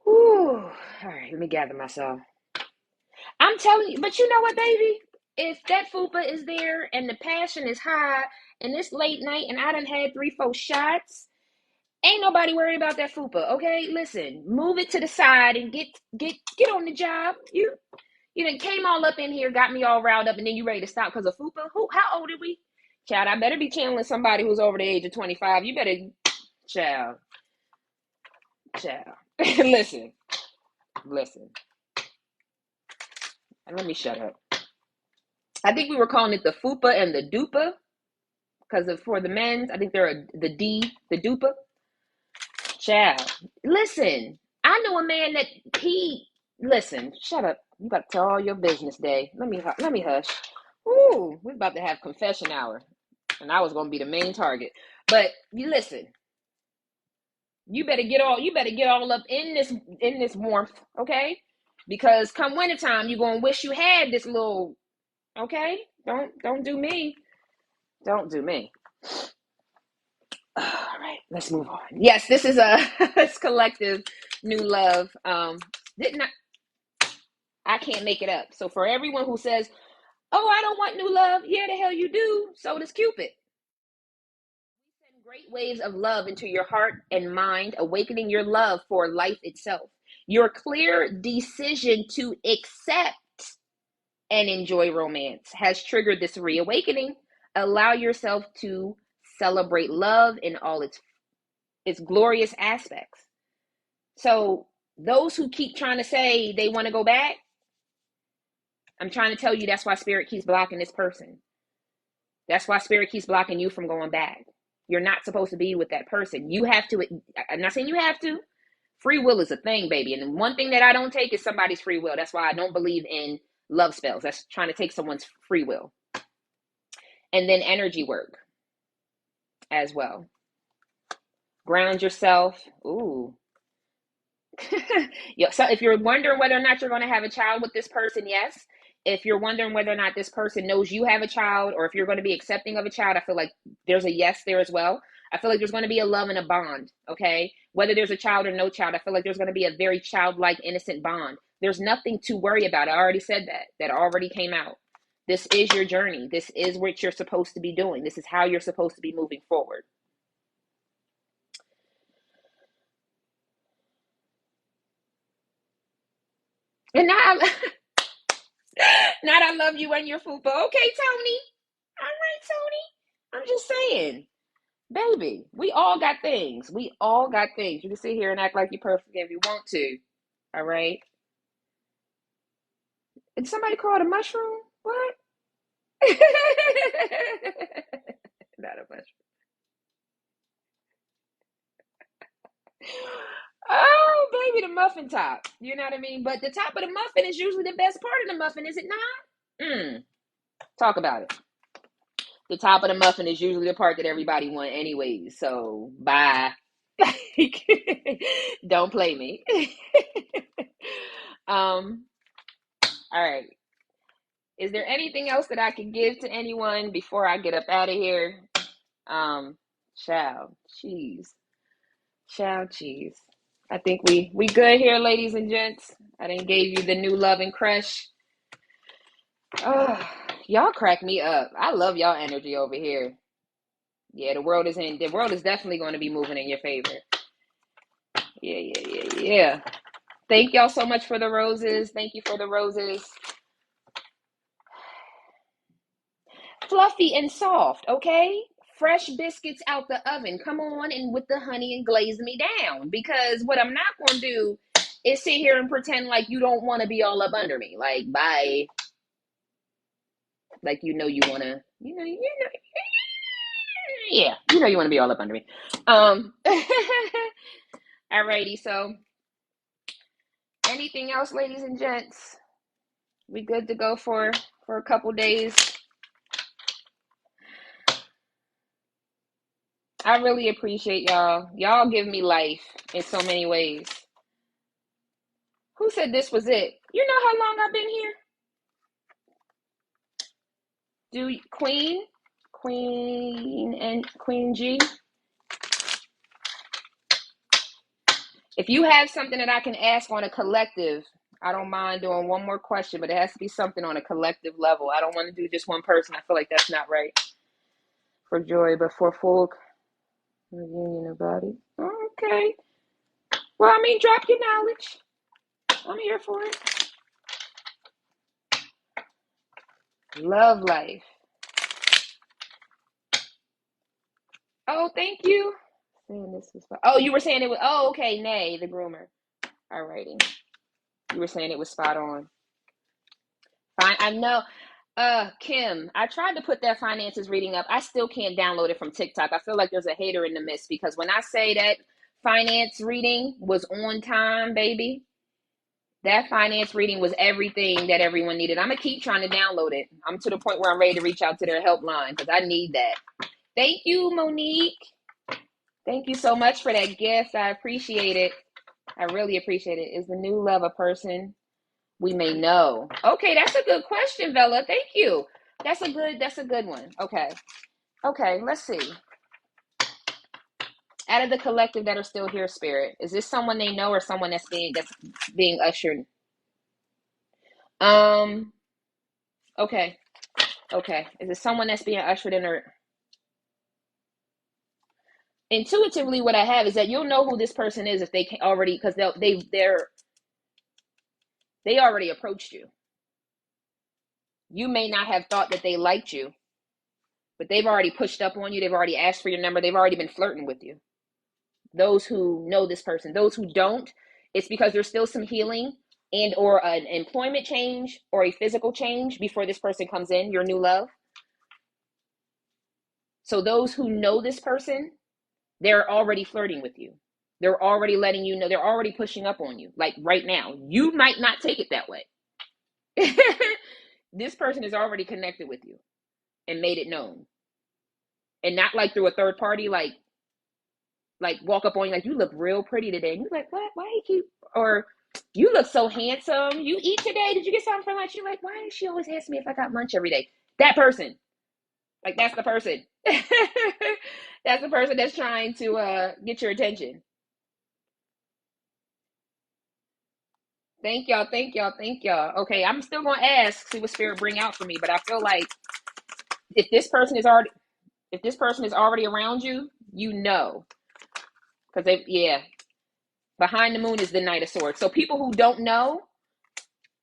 Whew. All right, let me gather myself. I'm telling you, but you know what, baby? If that fupa is there and the passion is high and it's late night and I done had 3-4 shots, ain't nobody worried about that fupa. Okay, listen, move it to the side and get on the job. You done came all up in here, got me all riled up, and then you ready to stop because of fupa? How old are we? Child, I better be channeling somebody who's over the age of 25. You better, child. listen, listen. And let me shut up. I think we were calling it the fupa and the dupa because for the men's, I think they're the D, the dupa. Child, listen. I know a man that listen. Shut up. You got to tell all your business, Day. Let me hush. Ooh, we're about to have confession hour, and I was gonna be the main target. But you listen. You better get all up in this warmth, okay? Because come wintertime, you're gonna wish you had this little. Okay, don't do me. Don't do me. All right, let's move on. Yes, this is a it's collective new love. Didn't I can't make it up. So for everyone who says, "Oh, I don't want new love," yeah, the hell you do. So does Cupid. Send great waves of love into your heart and mind, awakening your love for life itself. Your clear decision to accept and enjoy romance has triggered this reawakening. Allow yourself to celebrate love in all its glorious aspects. So those who keep trying to say they want to go back, I'm trying to tell you that's why spirit keeps blocking this person. That's why spirit keeps blocking you from going back. You're not supposed to be with that person. You have to, I'm not saying you have to. Free will is a thing, baby. And one thing that I don't take is somebody's free will. That's why I don't believe in love spells. That's trying to take someone's free will. And then energy work as well. Ground yourself. Ooh. So if you're wondering whether or not you're going to have a child with this person, yes. If you're wondering whether or not this person knows you have a child, or if you're going to be accepting of a child, I feel like there's a yes there as well. I feel like there's going to be a love and a bond, okay? Whether there's a child or no child, I feel like there's going to be a very childlike, innocent bond. There's nothing to worry about. I already said that. That already came out. This is your journey. This is what you're supposed to be doing. This is how you're supposed to be moving forward. And now, not I love you and your fupa. Okay, Tony. All right, Tony. I'm just saying, baby, we all got things. We all got things. You can sit here and act like you're perfect if you want to. All right. Did somebody call it a mushroom? What? Not a mushroom. Oh, baby, the muffin top. You know what I mean? But the top of the muffin is usually the best part of the muffin, is it not? Talk about it. The top of the muffin is usually the part that everybody wants anyways. So bye. Don't play me. um, all right. Is there anything else that I can give to anyone before I get up out of here? Um, Chow, cheese. Chow cheese. I think we good here, ladies and gents. I didn't gave you the new love and crush. Oh, y'all crack me up. I love y'all energy over here. Yeah, the world is definitely going to be moving in your favor. Yeah. Thank y'all so much for the roses. Thank you for the roses. Fluffy and soft, okay? Fresh biscuits out the oven. Come on and with the honey and glaze me down. Because what I'm not going to do is sit here and pretend like you don't want to be all up under me. Like, bye. Like, you want to, yeah, you want to be all up under me. Alrighty, so anything else, ladies and gents? We good to go for a couple days? I really appreciate y'all. Y'all give me life in so many ways. Who said this was it? You know how long I've been here? Do Queen G? If you have something that I can ask on a collective, I don't mind doing one more question, but it has to be something on a collective level. I don't want to do just one person. I feel like that's not right. For joy, but for full reunion about it. Okay. Well, I mean, drop your knowledge. I'm here for it. Love life. Oh, thank you. Saying this was fun. Oh, you were saying it was. Oh, okay. Nay, the groomer. All righty. You were saying it was spot on. Fine. I know. Kim, I tried to put that finances reading up. I still can't download it from TikTok. I feel like there's a hater in the midst because when I say that finance reading was on time, baby, that finance reading was everything that everyone needed. I'm going to keep trying to download it. I'm to the point where I'm ready to reach out to their helpline because I need that. Thank you, Monique. Thank you so much for that gift. I appreciate it. I really appreciate it. Is the new love a person we may know? Okay, that's a good question, Bella. Thank you. That's a good one. Okay, let's see. Out of the collective that are still here, Spirit, is this someone they know or someone that's being ushered? Okay. Is it someone that's being ushered in, or intuitively what I have is that you'll know who this person is if they can already, because they already approached you. You may not have thought that they liked you, but they've already pushed up on you. They've already asked for your number. They've already been flirting with you. Those who know this person. Those who don't, it's because there's still some healing and or an employment change or a physical change before this person comes in, your new love. So those who know this person, they're already flirting with you. They're already letting you know. They're already pushing up on you. Like right now, you might not take it that way. This person is already connected with you and made it known. And not like through a third party, like walk up on you like, you look real pretty today. And you're like, what? Why he keep, or you look so handsome. You eat today? Did you get something for lunch? You're like, why does she always ask me if I got lunch every day? That person. Like, that's the person. That's the person that's trying to get your attention. Thank y'all. Okay, I'm still gonna ask, see what spirit bring out for me, but I feel like if this person is already around you, you know. Because behind the moon is the Knight of Swords. So people who don't know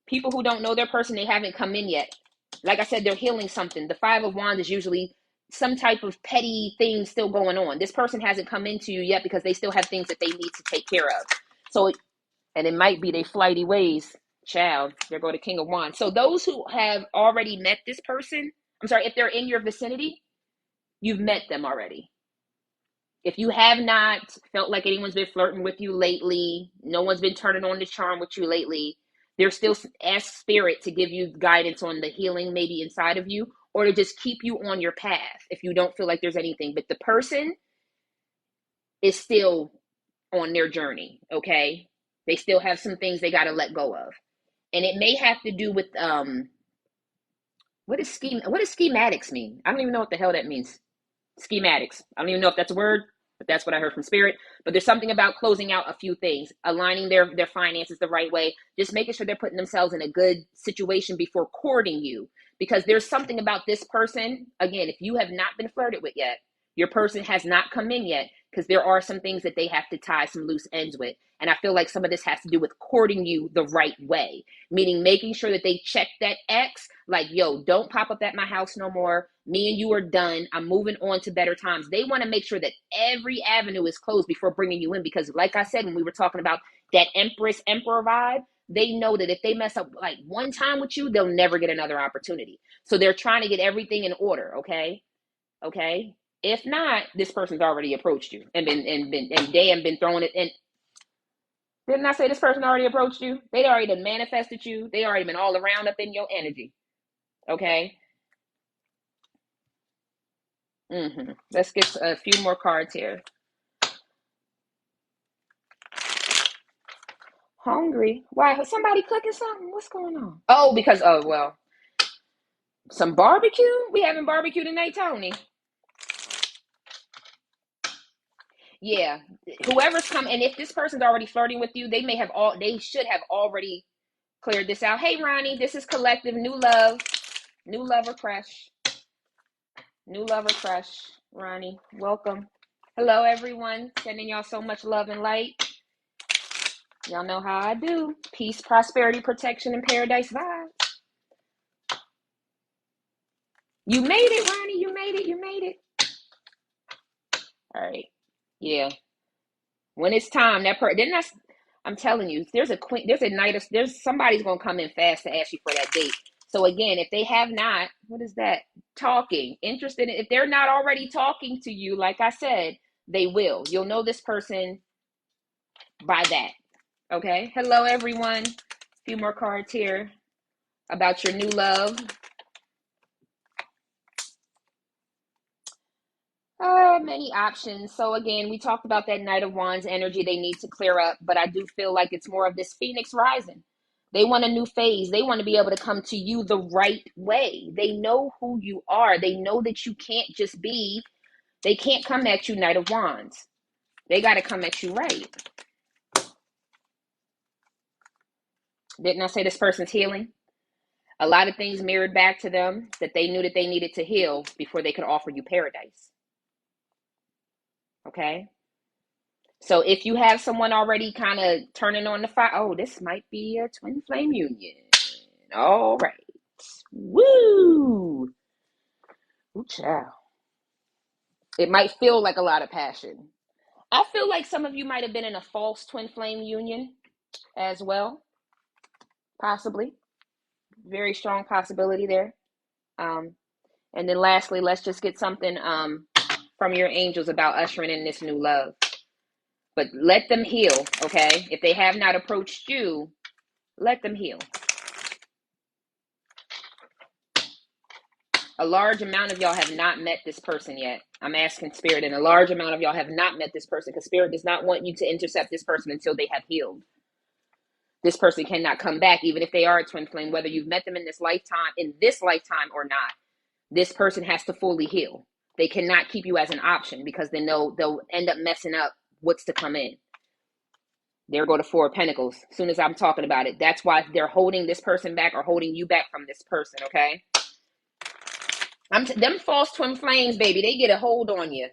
their person, they haven't come in yet. Like I said, they're healing something. The Five of Wands is usually some type of petty thing still going on. This person hasn't come into you yet because they still have things that they need to take care of. So, and it might be their flighty ways. Child, there go the King of Wands. So those who have already met this person, I'm sorry, if they're in your vicinity, you've met them already. If you have not felt like anyone's been flirting with you lately, no one's been turning on the charm with you lately, they're still ask spirit to give you guidance on the healing maybe inside of you, or to just keep you on your path if you don't feel like there's anything. But the person is still on their journey, okay? They still have some things they got to let go of. And it may have to do with what does schematics mean? I don't even know what the hell that means. Schematics. I don't even know if that's a word, but that's what I heard from spirit. But there's something about closing out a few things, aligning their finances the right way, just making sure they're putting themselves in a good situation before courting you. Because there's something about this person, again, if you have not been flirted with yet, your person has not come in yet, because there are some things that they have to tie some loose ends with. And I feel like some of this has to do with courting you the right way, meaning making sure that they check that X, like, yo, don't pop up at my house no more. Me and you are done. I'm moving on to better times. They want to make sure that every avenue is closed before bringing you in, because like I said, when we were talking about that Empress Emperor vibe, they know that if they mess up like one time with you, they'll never get another opportunity. So they're trying to get everything in order, okay? Okay? If not, this person's already approached you and been throwing it in. Didn't I say this person already approached you? They already been manifested you. They already been all around up in your energy. Okay? Let's get a few more cards here. Hungry? Why? Somebody cooking something? What's going on? Oh, because, well, some barbecue? We having barbecue tonight, Tony. Yeah. Whoever's come, and if this person's already flirting with you, they should have already cleared this out. Hey, Ronnie, this is Collective New Love. New Lover Crush. New Lover Crush. Ronnie, welcome. Hello, everyone. Sending y'all so much love and light. Y'all know how I do. Peace, prosperity, protection, and paradise vibes. You made it, Ronnie. You made it. All right. Yeah. When it's time, I'm telling you, there's a queen, there's a night of, there's somebody's gonna come in fast to ask you for that date. So again, if they have not, what is that? Talking, interested in, if they're not already talking to you, like I said, they will. You'll know this person by that. Okay. Hello, everyone. A few more cards here about your new love. Many options. So again, we talked about that Knight of Wands energy they need to clear up, but I do feel like it's more of this Phoenix rising. They want a new phase. They want to be able to come to you the right way. They know who you are. They know that you can't just be, they can't come at you Knight of Wands. They got to come at you right. Didn't I say this person's healing? A lot of things mirrored back to them that they knew that they needed to heal before they could offer you paradise. Okay? So if you have someone already kind of turning on the fire, oh, this might be a twin flame union. All right. Woo! Ooh, child. It might feel like a lot of passion. I feel like some of you might have been in a false twin flame union as well. Possibly. Very strong possibility there. And then lastly, let's just get something from your angels about ushering in this new love. But let them heal, okay? If they have not approached you, let them heal. A large amount of y'all have not met this person yet. I'm asking Spirit, and a large amount of y'all have not met this person because Spirit does not want you to intercept this person until they have healed. This person cannot come back, even if they are a twin flame, whether you've met them in this lifetime or not. This person has to fully heal. They cannot keep you as an option because they know they'll end up messing up what's to come in. There go the Four of Pentacles. As soon as I'm talking about it, that's why they're holding this person back or holding you back from this person, okay? Them false twin flames, baby, they get a hold on you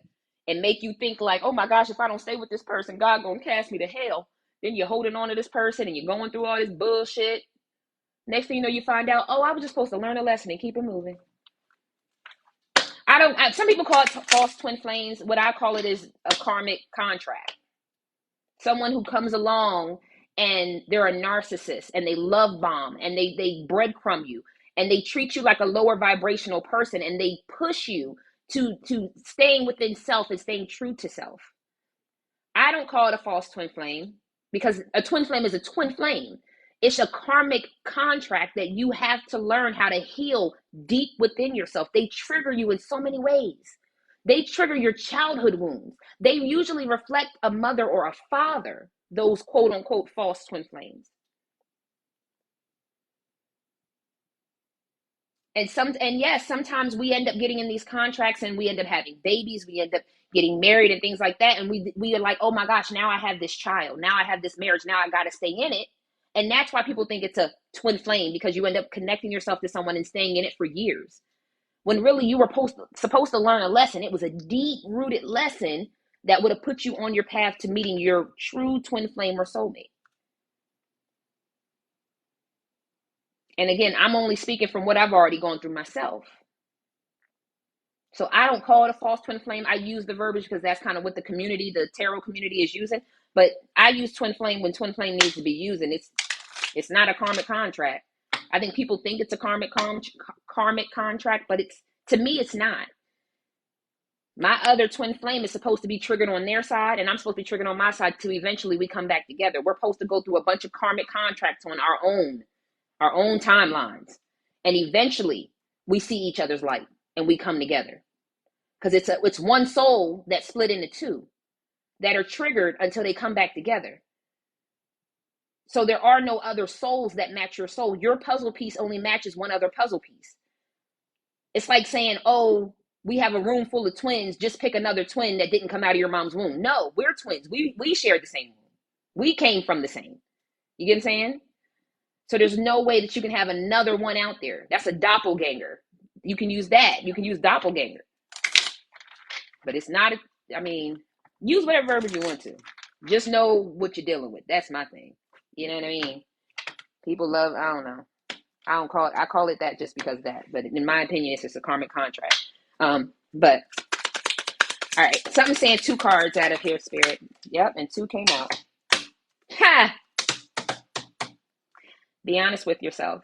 and make you think like, oh my gosh, if I don't stay with this person, God gonna cast me to hell. Then you're holding on to this person and you're going through all this bullshit. Next thing you know, you find out, oh, I was just supposed to learn a lesson and keep it moving. Some people call it false twin flames. What I call it is a karmic contract. Someone who comes along and they're a narcissist and they love bomb and they breadcrumb you and they treat you like a lower vibrational person and they push you to staying within self and staying true to self. I don't call it a false twin flame because a twin flame is a twin flame. It's a karmic contract that you have to learn how to heal deep within yourself. They trigger you in so many ways. They trigger your childhood wounds. They usually reflect a mother or a father, those quote unquote false twin flames. And yes, sometimes we end up getting in these contracts and we end up having babies, we end up getting married and things like that. And we are like, oh my gosh, now I have this child, now I have this marriage, now I got to stay in it. And that's why people think it's a twin flame, because you end up connecting yourself to someone and staying in it for years. When really you were supposed to learn a lesson. It was a deep-rooted lesson that would have put you on your path to meeting your true twin flame or soulmate. And again, I'm only speaking from what I've already gone through myself. So I don't call it a false twin flame. I use the verbiage because that's kind of what the community, the tarot community, is using. But I use twin flame when twin flame needs to be used, and it's not a karmic contract. I think people think it's a karmic contract, but to me, it's not. My other twin flame is supposed to be triggered on their side, and I'm supposed to be triggered on my side till eventually we come back together. We're supposed to go through a bunch of karmic contracts on our own timelines, and eventually we see each other's light and we come together, because it's one soul that's split into two that are triggered until they come back together. So there are no other souls that match your soul. Your puzzle piece only matches one other puzzle piece. It's like saying, oh, we have a room full of twins, just pick another twin that didn't come out of your mom's womb. No, we're twins. We share the same womb. We came from the same. You get what I'm saying? So there's no way that you can have another one out there. That's a doppelganger. You can use that. You can use doppelganger. But it's not, use whatever verbiage you want to. Just know what you're dealing with. That's my thing. You know what I mean? People love, I don't know. I call it that just because of that. But in my opinion, it's just a karmic contract. But all right, something saying 2 cards out of here, Spirit. Yep, and 2 came out. Ha! Be honest with yourself.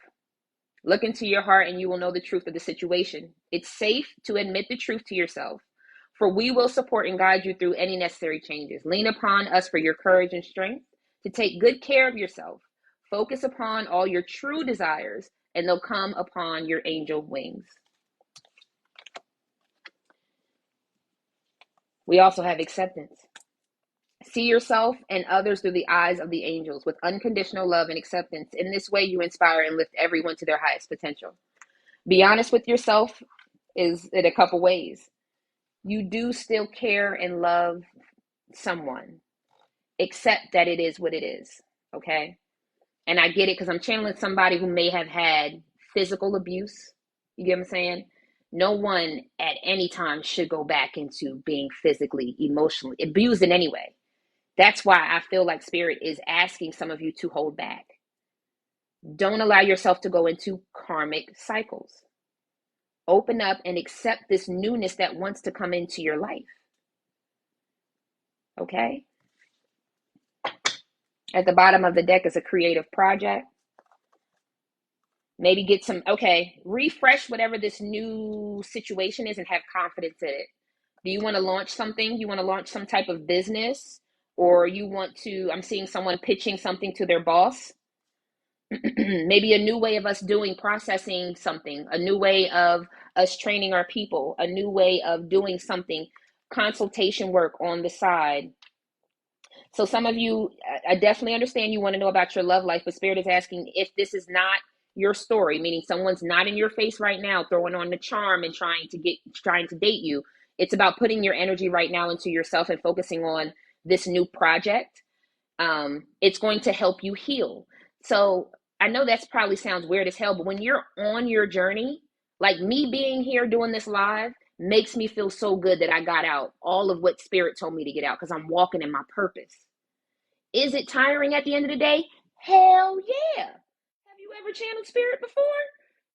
Look into your heart and you will know the truth of the situation. It's safe to admit the truth to yourself, for we will support and guide you through any necessary changes. Lean upon us for your courage and strength to take good care of yourself. Focus upon all your true desires, and they'll come upon your angel wings. We also have acceptance. See yourself and others through the eyes of the angels with unconditional love and acceptance. In this way, you inspire and lift everyone to their highest potential. Be honest with yourself is in a couple ways. You do still care and love someone. Accept that it is what it is, okay? And I get it because I'm channeling somebody who may have had physical abuse. You get what I'm saying? No one at any time should go back into being physically, emotionally abused in any way. That's why I feel like Spirit is asking some of you to hold back. Don't allow yourself to go into karmic cycles. Open up and accept this newness that wants to come into your life. Okay? At the bottom of the deck is a creative project. Maybe get some, refresh whatever this new situation is and have confidence in it. Do you want to launch something? You want to launch some type of business? Or you want to, I'm seeing someone pitching something to their boss. Maybe a new way of us doing processing something, a new way of us training our people, a new way of doing something, consultation work on the side. So some of you, I definitely understand you want to know about your love life, but Spirit is asking if this is not your story, meaning someone's not in your face right now, throwing on the charm and trying to date you. It's about putting your energy right now into yourself and focusing on this new project. It's going to help you heal. So I know that's probably sounds weird as hell, but when you're on your journey, like me being here doing this live makes me feel so good that I got out all of what Spirit told me to get out because I'm walking in my purpose. Is it tiring at the end of the day? Hell yeah. Have you ever channeled Spirit before?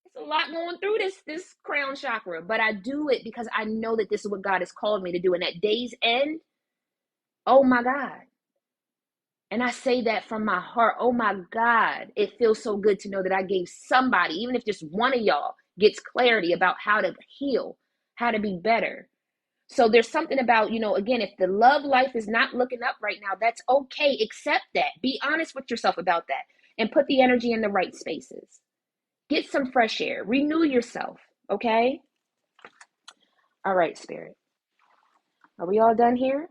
It's a lot going through this crown chakra, but I do it because I know that this is what God has called me to do. And at day's end, oh my God. And I say that from my heart. Oh my God. It feels so good to know that I gave somebody, even if just one of y'all gets clarity about how to heal, how to be better. So there's something about, again, if the love life is not looking up right now, that's okay. Accept that. Be honest with yourself about that and put the energy in the right spaces. Get some fresh air. Renew yourself. Okay? All right, Spirit. Are we all done here?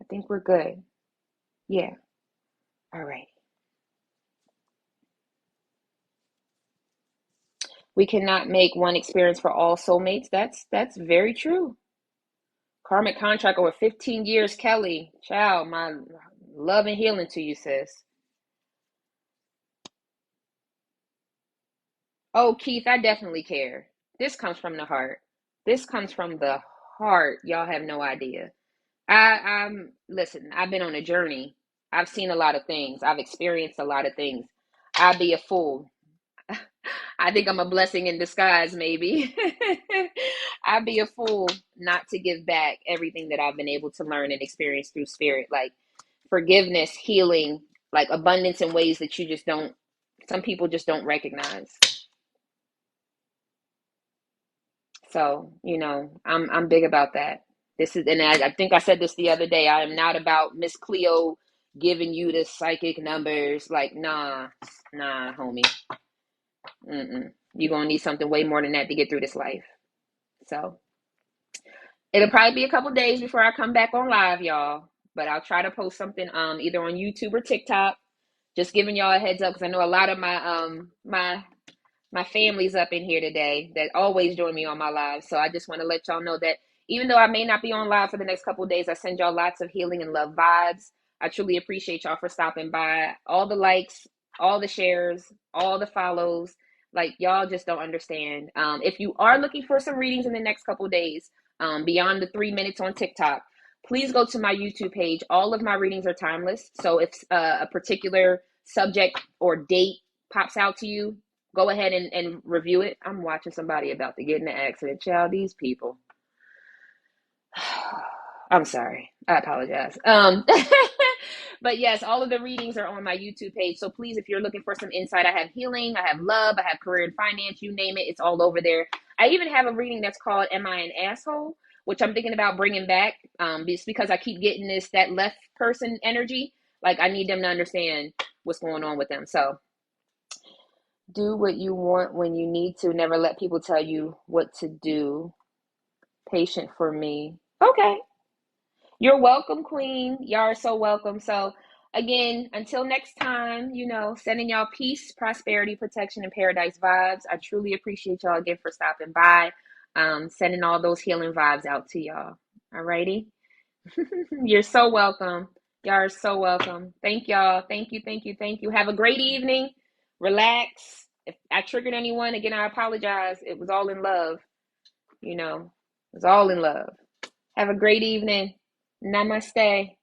I think we're good. Yeah. All right. We cannot make one experience for all soulmates. That's very true. Karmic contract over 15 years, Kelly. Child, my love and healing to you, sis. Oh, Keith, I definitely care. This comes from the heart. This comes from the heart. Y'all have no idea. I'm listen, I've been on a journey. I've seen a lot of things. I've experienced a lot of things. I'd be a fool. I think I'm a blessing in disguise, maybe. I'd be a fool not to give back everything that I've been able to learn and experience through Spirit, like forgiveness, healing, like abundance in ways that you just don't, some people just don't recognize. So, I'm big about that. This is, and I think I said this the other day. I am not about Miss Cleo giving you the psychic numbers. Like, nah, homie. You're gonna need something way more than that to get through this life. So it'll probably be a couple days before I come back on live, y'all. But I'll try to post something either on YouTube or TikTok. Just giving y'all a heads up because I know a lot of my family's up in here today that always join me on my live. So I just want to let y'all know that even though I may not be on live for the next couple of days, I send y'all lots of healing and love vibes. I truly appreciate y'all for stopping by. All the likes, all the shares, all the follows. Like, y'all just don't understand. If you are looking for some readings in the next couple of days, beyond the 3 minutes on TikTok, please go to my YouTube page. All of my readings are timeless. So if a particular subject or date pops out to you, go ahead and review it. I'm watching somebody about to get in an accident. Child, these people. I'm sorry. I apologize. But yes, all of the readings are on my YouTube page. So please, if you're looking for some insight, I have healing, I have love, I have career and finance, you name it, it's all over there. I even have a reading that's called Am I an Asshole? Which I'm thinking about bringing back. Just because I keep getting that left person energy. Like I need them to understand what's going on with them. So do what you want when you need to. Never let people tell you what to do. Patient for me. Okay. You're welcome, Queen. Y'all are so welcome. So, again, until next time, sending y'all peace, prosperity, protection, and paradise vibes. I truly appreciate y'all again for stopping by. Sending all those healing vibes out to y'all. Alrighty? You're so welcome. Y'all are so welcome. Thank y'all. Thank you, thank you, thank you. Have a great evening. Relax. If I triggered anyone, again, I apologize. It was all in love. It was all in love. Have a great evening. Namaste.